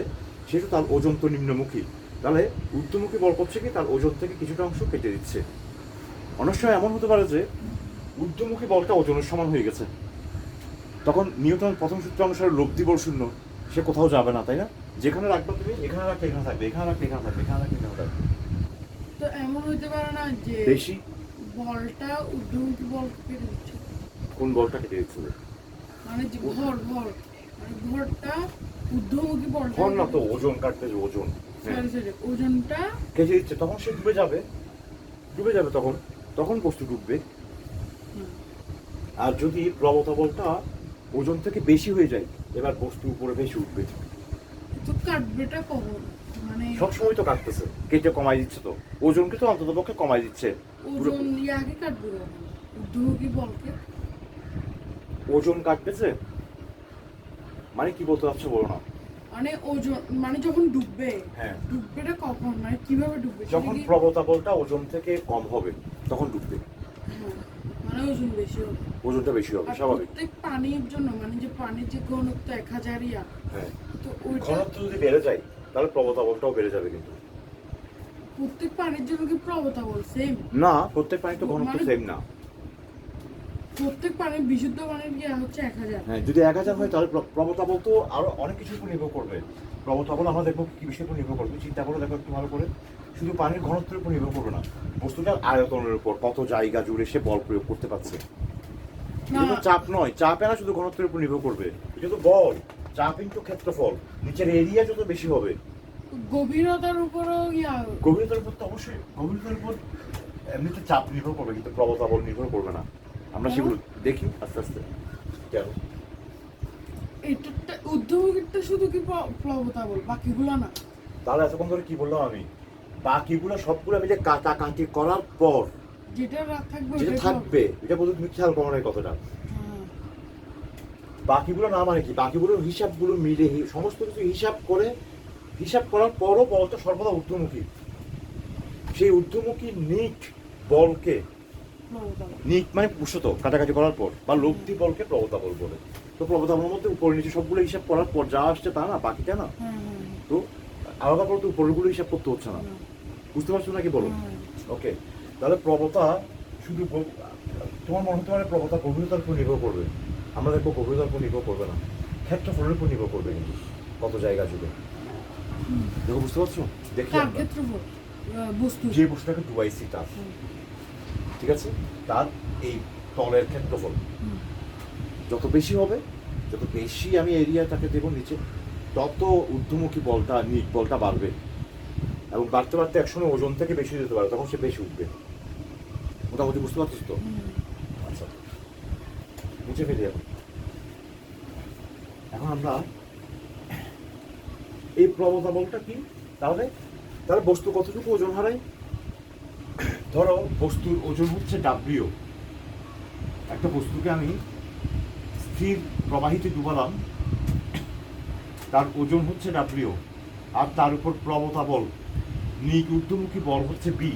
সেহেতু তার ওজন তো নিম্নমুখী। তাহলে ঊর্ধ্বমুখী বল করছে কি, তার ওজন থেকে কিছুটা অংশ কেটে দিচ্ছে। অনেক সময় এমন হতে পারে যে ঊর্ধ্বমুখী বলটা ওজনের সমান হয়ে গেছে, তখন নিউটনের প্রথম সূত্র অনুসারে লব্ধি বল শূন্য, সে কোথাও যাবে না, তাই না? যেখানে রাখবে তুমি, এখানে রাখলে এখানে থাকবে, এখানে রাখলে এখানে থাকবে, এখানে রাখলে এখানে থাকবে। তো এমন হইতে পারে না যে বেশি বলটা ঊর্ধ্বমুখী বল কেটে দিচ্ছে, কোন বলটা কেটে দিচ্ছে? মানে যে ভর মানে ভরটা ঊর্ধ্বমুখী বলটা ভর না তো, ওজন কাটবে, যে ওজন, হ্যাঁ, সরি ওজনটা কেটে দিচ্ছে, তখন সে ডুবে যাবে, তখন বস্তু ডুববে। আর যদি প্রবতা বলটা ওজন থেকে বেশি হয়ে যায়, এবার বস্তু উপরে ভেসে উঠবে। তো কাটবেটা কখন, মানে সবসময় তো কাটতেছে, কেটে কমাই দিচ্ছে, তো ওজনকে তো অন্তত পক্ষে কমাই দিচ্ছে। ওজন আগে কাটবে কখন ঊর্ধ্বমুখী বলকে? ওজন কাটতেছে মানে কি বলতে চাচ্ছ বলো না? মানে ওজন মানে যখন ডুববে, হ্যাঁ, ডুববেটা কখন, মানে কিভাবে ডুববে? যখন প্রবতা বলটা ওজন থেকে কম হবে তখন ডুববে। ওজন বেশি হবে। ওজনটা বেশি হবে আর স্বাভাবিক। প্রত্যেক পানির জন্য মানে যে পানির যে ঘনত্ব 1000 ইয়া, হ্যাঁ, তো ওইটা ঘনত্ব যদি বেড়ে যায় তাহলে প্রবতা বলটাও বেড়ে যাবে কিন্তু। প্রত্যেক পানির জন্য কি প্রবতা বল সেম? না, প্রত্যেক পানির তো ঘনত্ব মানে- সেম না। প্রত্যেক পানির বিশুদ্ধ পানির ইয়া হচ্ছে 1000। হ্যাঁ, যদি 1000 হয় তাহলে প্রবতা বল তো আরো অনেক কিছুর উপর নির্ভর করবে। প্রবতা বল আমরা দেখবো কি বিষয়ের উপর নির্ভর করবে, চিন্তা করে দেখো একটু ভালো করে। শুধু পানির ঘনত্বের উপর নির্ভর করবে না, বস্তুটার আয়তনের উপর, কত জায়গা জুড়ে সে বল প্রয়োগ করতে পারছে। না, এটা তো চাপ নয়, চাপে না শুধু ঘনত্বের উপর নির্ভর করবে। এটা তো বল, চাপ ইনটু ক্ষেত্রফল, নিচের এরিয়া যত বেশি হবে। গভীরতার উপরও ইয়া গভীরতার উপর তো অবশ্যই, গভীরতার উপর এমনিতে চাপ নির্ভর করবে কিন্তু প্রবতা বল নির্ভর করবে না। আমরা কেন? সেগুলো দেখি আস্তে আস্তে। কেন? এটা ঊর্ধ্বমুখীটা শুধু কি প্রবতা বল, বাকিগুলো না? তাহলে এতক্ষণ ধরে কি বললাম আমি? বাকিগুলো সবগুলো মিলে কাটাকাটি করার পর যেটা রাত থাকবে যেটা ওটাই থাকবে, এটা বলতে তুমি খেয়াল করো না এই কথাটা। হ্যাঁ। বাকিগুলো না মানে কি, বাকিগুলোর হিসাবগুলো মিলে সমস্ত কিছু হিসাব করার পরও বলটা সর্বদা ঊর্ধ্বমুখী। সেই ঊর্ধ্বমুখী নিট বলকে, প্রবতা বল। নিট মানে পুষত কাটাকাটি করার পর, বা লব্ধি বলকে প্রবতা বল বলে। তো প্রবতা বলের মধ্যে উপরে নিচে সবগুলো হিসাব করার পর যা আসছে তা না, বাকিটা না। হ্যাঁ, হ্যাঁ, তো আলাদা করে তো উপরেরগুলো হিসাব করতে হচ্ছে না। হ্যাঁ। বুঝতে পারছো নাকি বলো? হ্যাঁ। ওকে, তাহলে প্রবতা শুধু তোমার মনে হতে পারে প্রবতা গভীরতার উপর নির্ভর করবে। আমরা দেখবো গভীরতার উপর নির্ভর করবে না, ক্ষেত্রফলের উপর নির্ভর করবে কিন্তু, কত জায়গা জুড়ে। দেখো, বুঝতে পারছো? দেখি তার আমরা ক্ষেত্রফল বস্তু। যে বস্তুটাকে ডুবাইছি তার, ঠিক আছে, তার এই তলের ক্ষেত্রফল হুম। যত বেশি হবে, যত বেশি আমি এরিয়াটাকে দেবো নিচে, তত ঊর্ধ্বমুখী বলটা, নিট বলটা বাড়বে। এবং বাড়তে বাড়তে একসময় ওজন থেকে বেশি যেতে পারে, তখন সে বেশি উঠবে। মোটামুটি বুঝতে পারছিস তো? হুম। আচ্ছা, মুছে ফেলি এখন। এখন আমরা এই প্রবণতা বলটা কি, তাহলে তাহলে বস্তু কতটুকু ওজন হারায়? ধরো বস্তুর ওজন হচ্ছে ডাব্লিউ। একটা বস্তুকে আমি স্থির প্রবাহিতে ডুবালাম, তার ওজন হচ্ছে ডাব্লিউ, আর তার উপর প্রবণতা বল, নিক ঊর্ধ্বমুখী বল হচ্ছে বি।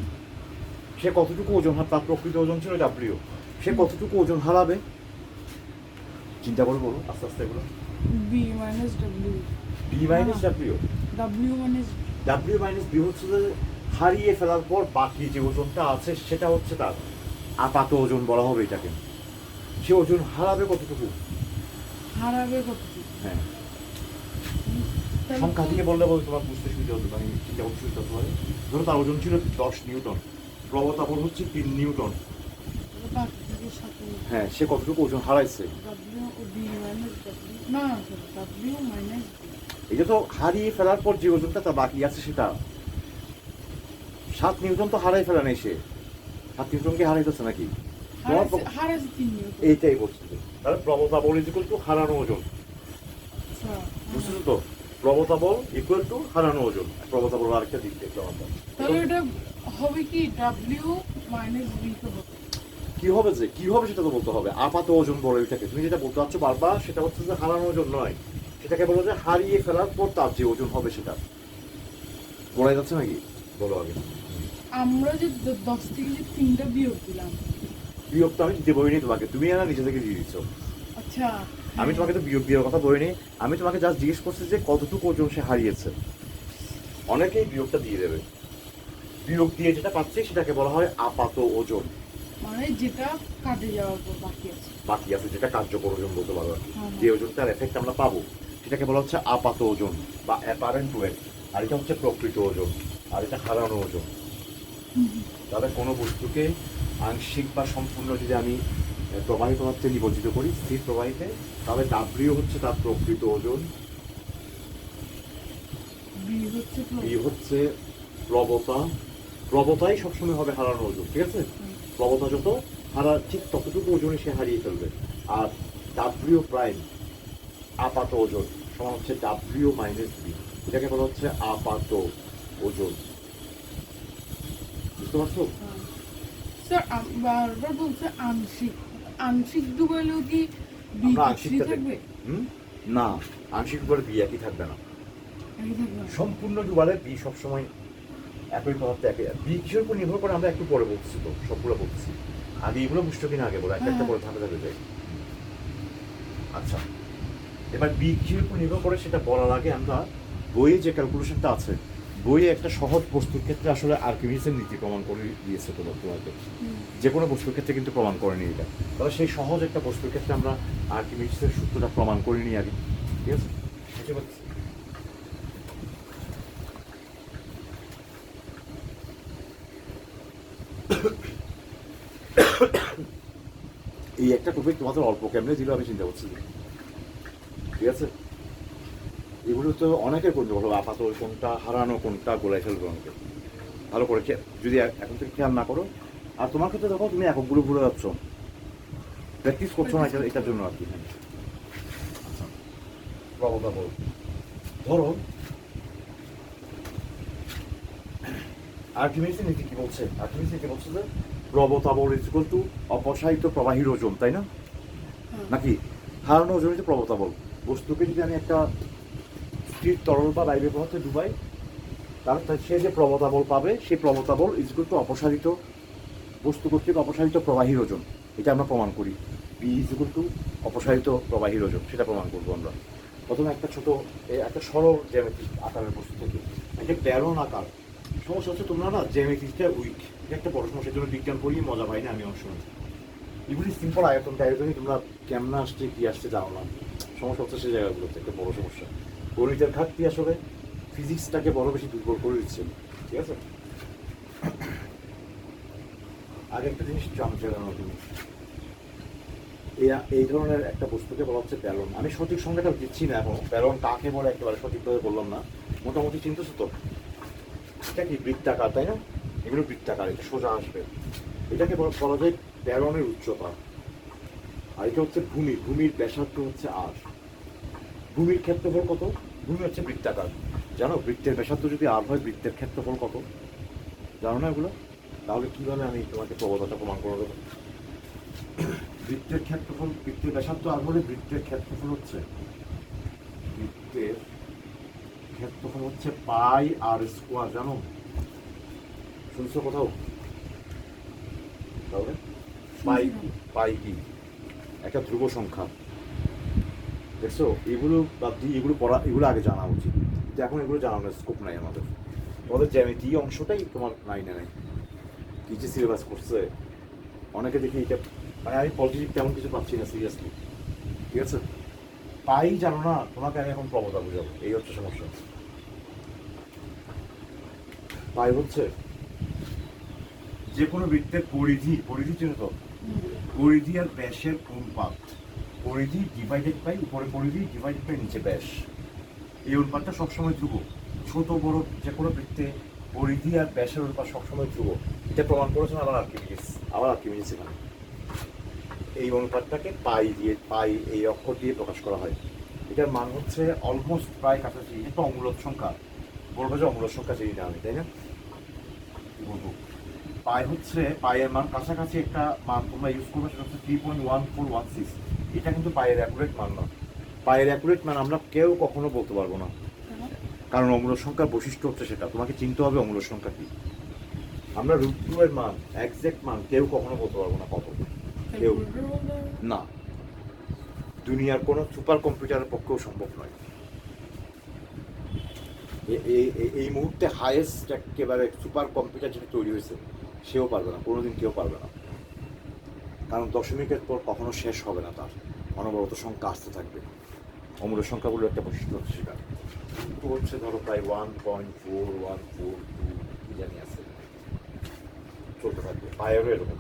সে কতটুকু ওজন তার প্রকৃত ওজন ছিল ডাব্লিউ, সে কতটুকু ওজন হারাবে? চিন্তা করে বলো আস্তে আস্তে এগুলো। B minus W. B minus W, W minus W minus B হচ্ছে যে হারিয়ে ফেলার পর বাকি যে ওজনটা আছে সেটা হচ্ছে তার আপাত ওজন বলা হবে এটাকে। সে ওজন হারাবে কতটুকু? হারাবে কতটুকু? হ্যাঁ, তাহলে সংখ্যা তো- থেকে বললে তোমার বুঝতে সুবিধা হতো, মানে চিন্তা করতে সুবিধা হতে পারে। ধরো তার ওজন ছিল 10 নিউটন, প্রবণতা বল হচ্ছে 3 নিউটন। তাহলে বাকিগুলোর সাথে হ্যাঁ, সে কতটুকু ওজন হারাইছে? ডাব্লিউ ও বি মাইনাস ডাব্লিউ, না ডাব্লিউ মাইনাস বি। এটা তো হারিয়ে ফেলার পর যে ওজনটা তার বাকি আছে সেটা। 7 নিউটন তো হারাই ফেলা নেই সে, 7 নিউটনকে হারাইতেছে নাকি? হারাইছে 3 নিউটন। এইটাই বলছি। তাহলে প্রবণতা বল ইকুয়াল টু হারানো ওজন। আচ্ছা, বুঝছো তো? প্রবণতা বল ইকুয়াল টু হারানো ওজন। প্রবণতা বল আরেকটা দিক দেখলাম আমরা। তাহলে এটা হবে কি ডাব্লিউ মাইনাস বি তো হবে। কি হবে যে কি হবে সেটা তো বলতে হবে। আপাত ওজন বলে এটাকে, তুমি যেটা বলতে চাচ্ছ বারবার সেটা হচ্ছে যে হারানো ওজন নয়, সেটাকে বলো যে হারিয়ে ফেলার পর তার যে ওজন হবে সেটা। বলা যাচ্ছে নাকি? বলো আগে। আমরা যে 10 থেকে যে 3টা বিয়োগ দিলাম, বিয়োগ তো আমি দিতে বলিনি তোমাকে, তুমি না নিজে থেকে দিয়ে দিচ্ছ। আচ্ছা আমি তোমাকে তো বিয়োগ দেওয়ার কথা বলিনি, আমি তোমাকে জাস্ট জিজ্ঞেস করছি যে কতটুকু ওজন সে হারিয়েছে। অনেকেই বিয়োগটা দিয়ে দেবে, বিয়োগ দিয়ে যেটা পাচ্ছে সেটাকে বলা হয় আপাত ওজন। মানে যেটা কাটে যাওয়ার পর বাকি আছে যেটা কার্যকর ওজন বলতে পারো আর কি। হ্যাঁ। যে ওজনটার এফেক্ট আমরা পাবো সেটাকে বলা হচ্ছে আপাত ওজন বা অ্যাপারেন্ট ওয়েট, আর এটা হচ্ছে প্রকৃত ওজন, আর এটা হারানো ওজন। তাহলে কোনো বস্তুকে আংশিক বা সম্পূর্ণ যদি আমি প্রবাহিত পদার্থে নিবজ্জিত করি স্থির প্রবাহিতে, তাহলে ডাব্লিউ হচ্ছে তার প্রকৃত ওজন, বি হচ্ছে বি হচ্ছে প্রবতা, প্রবতাই সবসময় হবে হারানো ওজন, ঠিক আছে? প্রবতা যত ঠিক ততটুকু ওজনে সে হারিয়ে ফেলবে। আর ডাব্লিউ প্রাইম আপাত ওজন সমান হচ্ছে ডাব্লিউ মাইনাস বি, এটাকে বলা হচ্ছে আপাত ওজন। বুঝতে পারছো? স্যার বারবার বলছে আংশিক, আংশিক ডুবাইলেও কি বি আমরা কি আংশিকটা থাকবে? না, আংশিক ডুবালে বি একই থাকবে না। একই থাকবে না। সম্পূর্ণ ডুবালে বি সবসময় একই পদার্থে একই। বি কিসের উপর নির্ভর করে আমরা একটু পরে বলছি, তো সবগুলো বলছি। আগে এগুলো বুঝছো কিনা আগে বলো, একটা একটা করে ধাপে ধাপে যাই। আচ্ছা, এবার বি কির উপর নির্ভর করে সেটা বলার আগে আমরা বইয়ে যে ক্যালকুলেশনটা আছে, বইয়ে একটা সহজ বস্তুর ক্ষেত্রে আসলে আর্কিমিডিসের নীতি প্রমাণ করে দিয়েছে তোমাকে, যে কোনো বস্তুর ক্ষেত্রে কিন্তু প্রমাণ করেনি এটা। তাহলে সেই সহজ একটা বস্তুর ক্ষেত্রে আমরা আর্কিমিডিসের সূত্রটা প্রমাণ করে নিই আগে, ঠিক আছে? বুঝতে পারছি? এই একটা টপিক তোমাদের অল্প কেমনে দিল আমি চিন্তা করছি, ঠিক আছে? এগুলো তো অনেকে করবে, বলো আপাতত কোনটা হারানো কোনটা গোলায় ফেলবে অনেকে, ভালো করে যদি এখন থেকে খেয়াল না করো। আর তোমার ক্ষেত্রে দেখো তুমি এককগুলো ভুলে যাচ্ছ, প্র্যাকটিস করছো না এটার জন্য আর কি। আচ্ছা, প্রবতা বল, ধরো আর্কিমিডিসের নীতি কি বলছে? আর্কিমিডিস নীতি বলছে যে প্রবতা বল ইজ ইকুয়াল টু অপসারিত প্রবাহীর ওজন, তাই না? নাকি হারানো ওজনিত প্রবতা বল। বস্তুকে যদি আমি একটা স্থির তরল বা বাইরের পদার্থে ডুবাই, তার সে যে প্রবতা বল পাবে, সেই প্রবতা বল ইজ ইকুয়াল টু অপসারিত বস্তু কর্তৃক অপসারিত প্রবাহীর ওজন। এটা আমরা প্রমাণ করি, বি ইজ ইকুয়াল টু অপসারিত প্রবাহীর ওজন, সেটা প্রমাণ করবো আমরা। প্রথমে একটা ছোট একটা সরল জ্যামিতিক আকারের বস্তু থেকে, একটা ব্যালন আকার। সমস্যা হচ্ছে তোমরা না জ্যামিতিকটা উইক, এটা একটা বড় সমস্যা, জন্য বিজ্ঞান পড়িয়ে মজা পাই না আমি অংশ নিই। এগুলি সিম্পল আয়তন আয়তনই তোমরা কেমন আসছে কি আসছে জানো না, সমস্যা হচ্ছে সেই জায়গাগুলোতে একটা বড় সমস্যা। গণিতের ঘাটতি আসলে ফিজিক্সটাকে বড় বেশি দুর্বল করে দিচ্ছে, ঠিক আছে? আগে একটা জিনিস জানতে জানো তুমি, এই ধরনের একটা বস্তুকে বলা হচ্ছে ব্যালন। আমি সঠিক সংজ্ঞাটা দিচ্ছি না এখন, ব্যালন কাকে বলে একেবারে সঠিকভাবে বললাম না, মোটামুটি চিন্তিত তো। এটা কি বৃত্তাকার, তাই না? এগুলো বৃত্তাকার, এটা সোজা আসবে। এটাকে বলা যায় ব্যালনের উচ্চতা। আর এটা হচ্ছে ভূমি, ভূমির ব্যাসার্ধ হচ্ছে আর। ভূমির ক্ষেত্রফল কত? ভূমি হচ্ছে বৃত্তাকার, জানো? বৃত্তের ব্যাসার্ধ যদি আর হয়, বৃত্তের ক্ষেত্রফল কত জানো না এগুলো? তাহলে কিভাবে আমি তোমাকে প্রবণতা প্রমাণ করে দেবো? বৃত্তের ক্ষেত্রফল, বৃত্তের ব্যাসার্ধ আর হলে বৃত্তের ক্ষেত্রফল হচ্ছে, বৃত্তের ক্ষেত্রফল হচ্ছে পাই আর স্কোয়ার, জানো? শুনছো কোথাও? তাহলে পাই কি? পাই কি? একটা ধ্রুব সংখ্যা, দেখছো? এগুলো বাদ দিয়ে এগুলো পড়া, এগুলো আগে জানা উচিত, কিন্তু এখন এগুলো জানানোর স্কোপ নাই আমাদের। তোমাদের জ্যামিতি অংশটাই তোমার নাই না নাই, কি যে সিলেবাস করছে অনেকে দেখি এটা, মানে আমি পজিটিভ তেমন কিছু পাচ্ছি না সিরিয়াসলি, ঠিক আছে? পাই জানো না, তোমাকে আমি এখন প্রবতা বুঝাবো, এই হচ্ছে সমস্যা। পাই হচ্ছে যে কোনো বৃত্তের পরিধি, পরিধি চিনো তো? পরিধি আর ব্যাসের অনুপাত, পরিধি ডিভাইডেড বাই উপরে পরিধি ডিভাইডেড বাই নিচে ব্যাস। এই অনুপাতটা সবসময় ধ্রুব। ছোট বড় যে কোনো বৃত্তে পরিধি আর ব্যাসের অনুপাত সবসময় ধ্রুব। এটা প্রমাণ করেছেন আবার আর্কিমিডিস এখানে। এই অনুপাতটাকে পাই দিয়ে, পাই এই অক্ষর দিয়ে প্রকাশ করা হয়। এটার মান হচ্ছে অলমোস্ট প্রায় কাছাকাছি, এটা অমূলক সংখ্যা, বলবো যে অমূলক সংখ্যা চিনি না আমি, তাই না? কি বলবো, পাই হচ্ছে, পাইয়ের মান কাছাকাছি একটা মান তোমরা ইউজ করবে, সেটা হচ্ছে 3.1416। এটা কিন্তু পাইয়ের অ্যাকুরেট মান না। পাইয়ের অ্যাকুরেট মান আমরা কেউ কখনো বলতে পারবো না, কারণ অমূলক সংখ্যার বৈশিষ্ট্য হচ্ছে সেটা, তোমাকে চিনতে হবে অমূলক সংখ্যা কি। আমরা √2 এর মান, এক্সাক্ট মান কেউ কখনো বলতে পারবো না কত, কেউ না। দুনিয়ার কোনো সুপার কম্পিউটারের পক্ষেও সম্ভব নয়। এই মুহূর্তে হাইয়েস্ট একেবারে সুপার কম্পিউটার যেটা তৈরি হয়েছে, সেও পারবে না, কোনোদিন কেউ পারবে না, কারণ দশমিকের পর কখনো শেষ হবে না, তার অনবরত সংখ্যা আসতে থাকবে। অমূলক সংখ্যাগুলোর একটা বৈশিষ্ট্য হচ্ছে সেটা। কিন্তু হচ্ছে ধরো প্রায় 1.4142 কি জানি আছে, চলতে থাকবে। পায়েরও এরকম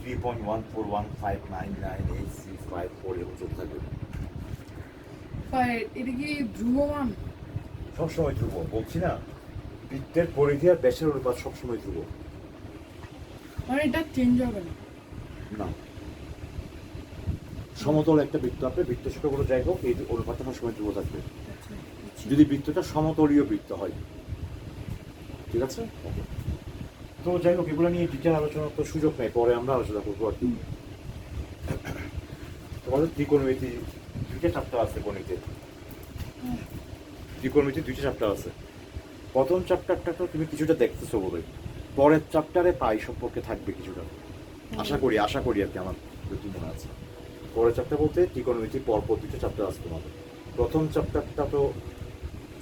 3.1415998654 এরকম চলতে থাকবে। এটা কি ধ্রুব মান? সবসময় ধ্রুব, বলছি না, বৃত্তের পরিধি আর ব্যাসের অনুপাত সবসময় ধ্রুব, মানে এটা চেঞ্জ হবে না? না। সমতল একটা বৃত্ত, আপনি বৃত্ত সংখ্যাগুলো যাই হোক, এই অনুপাতটা সবসময় ধ্রুব থাকবে, যদি বৃত্তটা সমতলীয় বৃত্ত হয়, ঠিক আছে? তো যাই হোক, এগুলো নিয়ে ডিটেল আলোচনার তো সুযোগ নেই, পরে আমরা আলোচনা করবো আর কি। তোমাদের ত্রিকোণমিতি দুইটা চ্যাপ্টার আছে গণিতে, ত্রিকোণমিতি দুইটা চ্যাপ্টার আছে। প্রথম চ্যাপ্টারটা তো তুমি কিছুটা দেখতেছো বলে, পরের চ্যাপ্টারে পাই সম্পর্কে থাকবে কিছুটা, আশা করি আর কি, আমার যতটুকু মনে আছে। পরের চ্যাপ্টার বলতে ত্রিকোণমিতি পরপর দুটো চ্যাপ্টার আসবে তোমাদের। প্রথম চ্যাপ্টারটা তো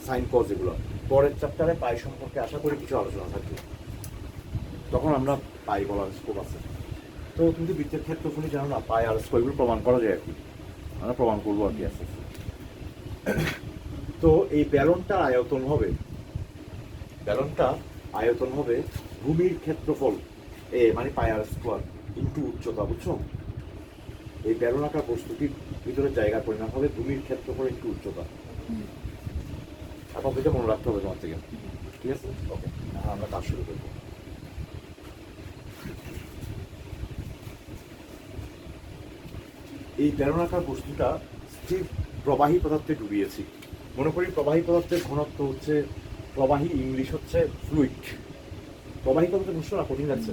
সাইন কজ এগুলো, পরের চ্যাপ্টারে পাই সম্পর্কে আশা করি কিছু আলোচনা থাকবে, তখন আমরা পাই বলার স্কোপ আছে। তো তুমি তো বৃত্তের ক্ষেত্রফলই জানো না, পাই আর স্কোয়ার এগুলো প্রমাণ করা যায় আর কি, আমরা প্রমাণ করবো আর কি আস্তে আস্তে। তো এই ব্যালনটার আয়তন হবে ভূমির ক্ষেত্রফল এ মানে পাই আর স্কোয়ার ইন্টু উচ্চতা, বুঝছো? এই বেলনাকার বস্তুটির ভিতরে জায়গার পরিমাণ হবে ভূমির ক্ষেত্রফল ইন্টু উচ্চতা। এখন এটা মনে রাখতে হবে তোমার থেকে, ঠিক আছে? ওকে, এখন আমরা কাজ শুরু করবো। এই বেলনাকার বস্তুটা স্থির প্রবাহী পদার্থে ডুবিয়েছি। মনে করি প্রবাহী পদার্থের ঘনত্ব হচ্ছে, প্রবাহী ইংলিশ হচ্ছে ফ্লুইড। প্রবাহী পদার্থ বুঝছো না, কঠিন লাগছে।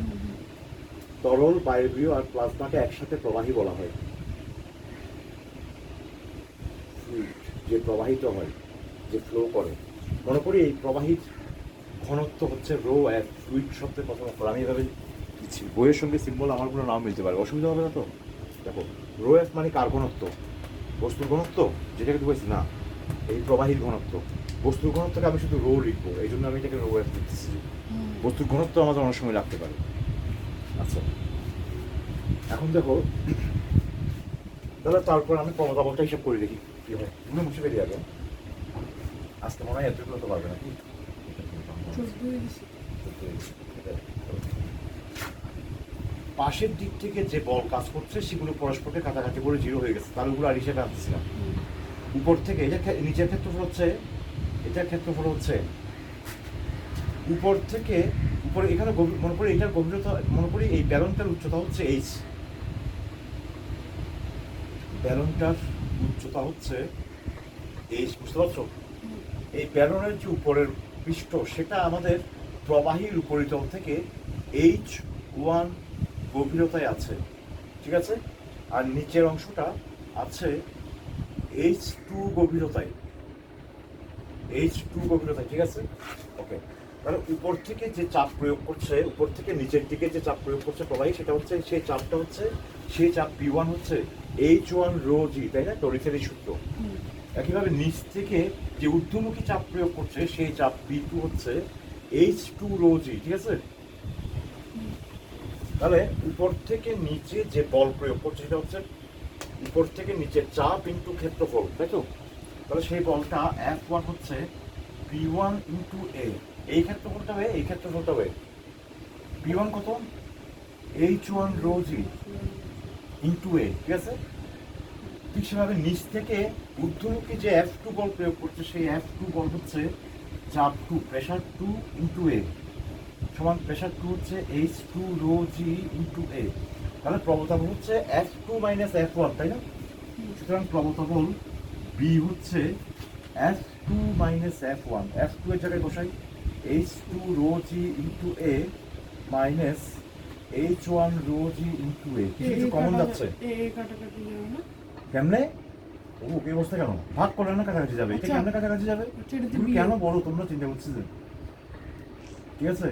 তরল, বায়বীয় আর প্লাজমাকে একসাথে প্রবাহী বলা হয়। ফ্লুইড যে প্রবাহিত হয়, যে ফ্লো করে, মনে করি এই প্রবাহীর ঘনত্ব হচ্ছে রো এফ। ফ্লুইড শব্দের প্রথম অক্ষর আমি এভাবে দিচ্ছি, বইয়ের সঙ্গে সিম্বল আমার কোনো নাম মিলতে পারে, অসুবিধা হবে না তো? দেখো, রো এফ মানে কার ঘনত্ব? বস্তুর ঘনত্ব, যেটাকে বলছি না, এই প্রবাহীর ঘনত্ব। বস্তুর ঘনত্বকে আমি শুধু রো লিখবো, এই জন্য আমি এটাকে রো এফ লিখতেছি। বস্তুর ঘনত্ব আমাদের অনেক সময় লাগতে পারে। আচ্ছা, এখন দেখো, তাহলে তারপর আমি ক্ষমতা বলটা হিসাব করে দেখি কি হয়। তুমি মুছে বেরিয়ে আগে, আজকে মনে হয় এতগুলো তো পারবে নাকি? পাশের দিক থেকে যে বল কাজ করছে সেগুলো পরস্পরকে কাছাকাছি করে জিরো হয়ে গেছে, তার উপর আর হিসেবে আনতেছি না। উপর থেকে এটা নিচের ক্ষেত্রফল হচ্ছে, এটার ক্ষেত্রফল হচ্ছে উপর থেকে উপরে। এখানে মনে করি এটার গভীরতা, মনে করি এই ব্যালনটার উচ্চতা হচ্ছে এইচ। ব্যালনটার উচ্চতা হচ্ছে এইচ, বুঝতে পারছো? এই ব্যালনের যে উপরের পৃষ্ঠ সেটা আমাদের প্রবাহীর উপরিতল থেকে H1 গভীরতায় আছে, ঠিক আছে? আর নিচের অংশটা আছে H2 গভীরতায়, ঠিক আছে? ওকে, তাহলে উপর থেকে যে চাপ প্রয়োগ করছে, উপর থেকে নিচের দিকে যে চাপ প্রয়োগ করছে প্রবাহী, সেটা হচ্ছে, সেই চাপটা হচ্ছে, সেই চাপ P1 হচ্ছে H1 রো জি, তাই না? টরিসের এই সূত্র। একইভাবে নিচ থেকে যে ঊর্ধ্বমুখী চাপ প্রয়োগ করছে সেই চাপ P2 হচ্ছে H2 রো জি, ঠিক আছে? তাহলে উপর থেকে নিচে যে বল প্রয়োগ করছে সেটা হচ্ছে উপর থেকে নিচের চাপ ইন্টু ক্ষেত্রফল, তাই তো? তাহলে সেই বলটা F1 হচ্ছে P1 ইন্টু A। এই ক্ষেত্রফলটা হবে, এই ক্ষেত্রফলটা হবে P1 কত? H1 rho g into A, ঠিক আছে? ঠিক সেভাবে নিচ থেকে ঊর্ধ্বমুখী যে F2 বল প্রয়োগ করছে সেই F2 বল হচ্ছে চাপ 2, প্রেশার 2 ইন্টু A সমান প্রেশার 2 হচ্ছে H2 rho g into A। তাহলে প্রবলতা বল হচ্ছে F2 মাইনাস F1, তাই না? সুতরাং প্রবলতা বল B হচ্ছে F2 মাইনাস F1। F2 এর জায়গায় বসাই H2 rho g into A minus H1 rho g into A। কিছু কমন যাচ্ছে কেমনে? ও এই অবস্থা কেন? ভাগ করলে না কাছাকাছি যাবে, এটা কেমনে কাছাকাছি যাবে? তুমি কেন বলো, তোমরা চিন্তা করছি যে, ঠিক আছে?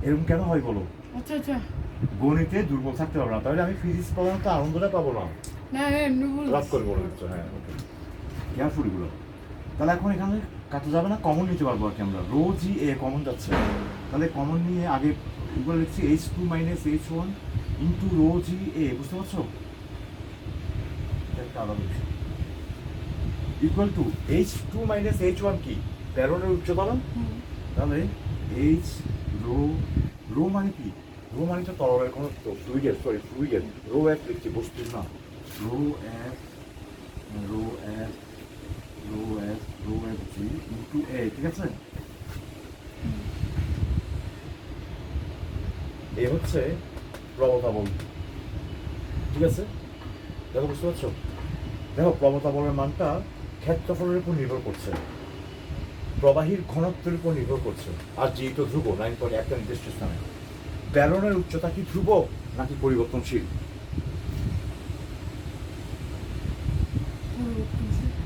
এরকম কেন হয় বলো? আচ্ছা আচ্ছা, গণিতে দুর্বল থাকতে পারবো না, তাহলে আমি ফিজিক্স পড়ানো তো আনন্দটা পাবো না। না এমনি রাত করে বলে দিচ্ছ, হ্যাঁ ওকে, কেয়ারফুলিগুলো। তাহলে এখন এখানে কাটা যাবে না, কমন নিতে পারবো আর কি আমরা। রো জি এ কমন যাচ্ছে, তাহলে কমন নিয়ে আগে এগুলো লিখছি H2 minus H1 into rho g এ, বুঝতে পারছো? একটা আলাদা বিষয়। Equal to H2 minus H1 কি? ব্যালনের উচ্চতা না? তাহলে H রো, রো মানে কি? রো মানে তো তরলের ঘনত্ব, ফ্লুইডের। রো এফ লিখছি, বস্তুর না। রো এফ জি ইন্টু এ, ঠিক আছে? এ হচ্ছে প্রবণতা বল, ঠিক আছে? দেখো, বুঝতে পারছো? দেখো, প্রবণতা বলের মানটা ক্ষেত্রফলের উপর নির্ভর করছে, প্রবাহীর ঘনত্বের উপর নির্ভর করছে, আর যেহেতু ধ্রুব 9 একটা নির্দিষ্ট স্থানে। ব্যালনের উচ্চতা কি ধ্রুব নাকি পরিবর্তনশীল?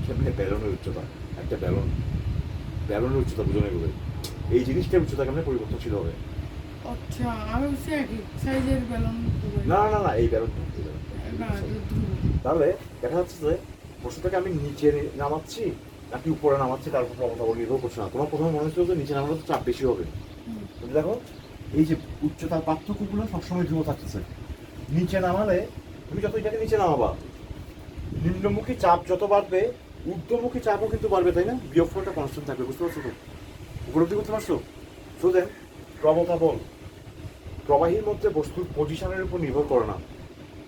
কেমনে ব্যালনের উচ্চতা, একটা ব্যালনের উচ্চতা বুঝো না, এই জিনিসটার উচ্চতা কেমনে পরিবর্তনশীল হবে? আচ্ছা আমি হচ্ছে একই সাইজের ব্যালন না না না এই ব্যালনটা না এটা ধ্রুব। তাহলে দেখা যাচ্ছে যে বস্তুটাকে আমি নিচে নামাচ্ছি নাকি উপরে নামাচ্ছি তার উপর প্রবণতা বলে নির্ভর করছে না। তোমার প্রথমে মনে হচ্ছিল যে নিচে নামালে তো চাপ বেশি হবে, হুম, কিন্তু দেখো এই যে উচ্চতার পার্থক্যগুলো সবসময় ধ্রুব থাকতেছে। নিচে নামালে তুমি যত এটাকে নিচে নামাবা নিম্নমুখী চাপ যত বাড়বে ঊর্ধ্বমুখী চাপও কিন্তু বাড়বে, তাই না? বিয়োগফলটা কনস্ট্যান্ট থাকবে, বুঝতে পারছো তো? উপলব্ধি করতে পারছো? সো দেন প্রবণতা বল প্রবাহীর মধ্যে বস্তুর পজিশনের উপর নির্ভর করে না,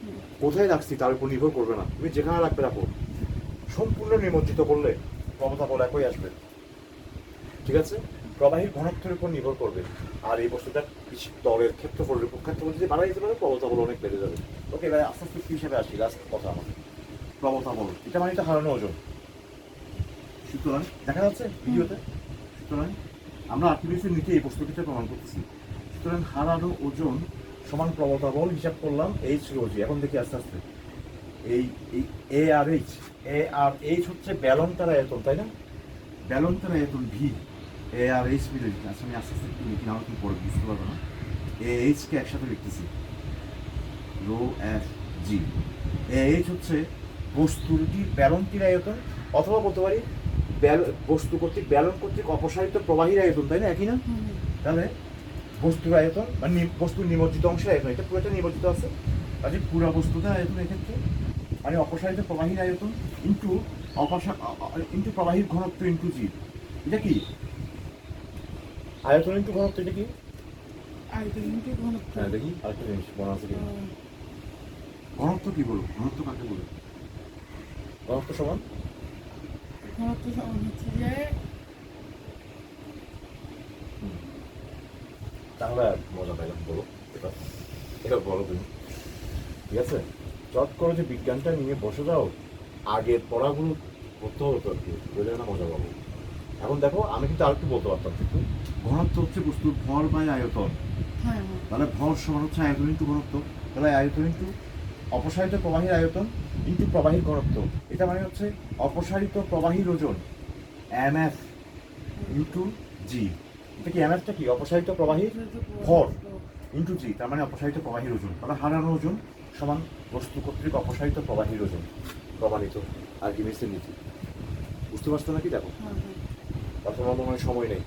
হুম, কোথায় রাখছি তার উপর নির্ভর করবে না, তুমি যেখানে রাখবে রাখো। সম্পূর্ণ নিমজ্জিত করলে প্রবণতা বল একই আসবে, ঠিক আছে? প্রবাহীর ঘনত্বের উপর নির্ভর করবে। আর এই বস্তুটা তলের ক্ষেত্রফলের উপর, ক্ষেত্রফল যদি বাড়াই যেতে পারে প্রবণতা বল অনেক বেড়ে যাবে। ওকে এবার আস্তে আস্তে কি হিসাবে আসি, লাস্ট কথা আমার। প্রবণতা বল এটা মানে তো হারানো ওজন, সুতরাং দেখা যাচ্ছে ভিডিওতে। সুতরাং আমরা আর্কিমিডিসের নিচে এই বস্তুটিতে প্রমাণ করতেছি। সুতরাং হারানো ওজন সমান প্রবণতা বল হিসাব করলাম এইচ রো জি। এখন দেখি আস্তে আস্তে এই এ আর এইচ হচ্ছে ব্যালনটার আয়তন, তাই না? ব্যালনটার আয়তন ভি, এ আর এইচ মিলে লিখি। আচ্ছা আমি আস্তে আস্তে একটু লিখি, আমার তুমি পরে বুঝতে পারবো না। এ এইচকে একসাথে লিখতেছি, rho F G. A H হচ্ছে বস্তুটির ব্যালনটির আয়তন, অথবা বলতে পারি বস্তু কর্তৃক ব্যালন কর্তৃক অপসারিত প্রবাহীর আয়তন, তাই না? একই না? হুম, তাহলে বস্তুর আয়তন মানে বস্তুর নিমজ্জিত অংশের আয়তন, এটা পুরোটা নিমজ্জিত আছে, কাজে পুরো বস্তুটা আয়তন এক্ষেত্রে মানে অপসারিত প্রবাহীর আয়তন ইন্টু ইন্টু প্রবাহীর ঘনত্ব ইন্টু জি। এটা কি আয়তন ইন্টু ঘনত্ব? এটা কি? আয়তন ইনটু ঘনত্ব। হ্যাঁ দেখি আরেকটা জিনিস মনে আছে কি? আহ, ঘনত্ব কি বলো? ঘনত্ব কাকে বলে? ঘনত্ব সমান ঘনত্ব সমান হচ্ছে যে তাহলে আর মজা পাইলাম, বলো এটা, এটা বলো তুমি, ঠিক আছে? চট করো যে বিজ্ঞানটা নিয়ে বসে যাও, আগের পড়াগুলো করতে হতো আর কি, বলে না মজা পাবো। এখন দেখো আমি কিন্তু আরেকটু বলতে পারতাম, কিন্তু ঘনত্ব হচ্ছে বস্তুর ভর বাই আয়তন। হ্যাঁ হ্যাঁ তাহলে ভর সমান হচ্ছে আয়তন ইন্টু ঘনত্ব, তাহলে আয়তন ইন্টু অপসারিত প্রবাহীর আয়তন ইন্টু প্রবাহীর ঘনত্ব। এটা মানে হচ্ছে অপসারিত প্রবাহীর ওজন এম এফ ইন্টু জি। এটা কি এম এফটা কি? অপসারিত প্রবাহীর ভর ইন্টু জি, তার মানে অপসারিত প্রবাহীর ওজন। তাহলে হারানো ওজন সমান বস্তু কর্তৃক অপসারিত প্রবাহীর ওজন, প্রমাণিত আর্কিমিডিসের নীতি। বুঝতে পারছো নাকি? দেখো হ্যাঁ হ্যাঁ তারপর আমার মনে হয় সময় নেই,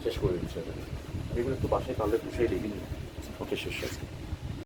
শেষ করে দিচ্ছি। আমি এগুলো একটু বাসায় কালকে পুষাই লিখিনি। ওকে শেষ শেষ।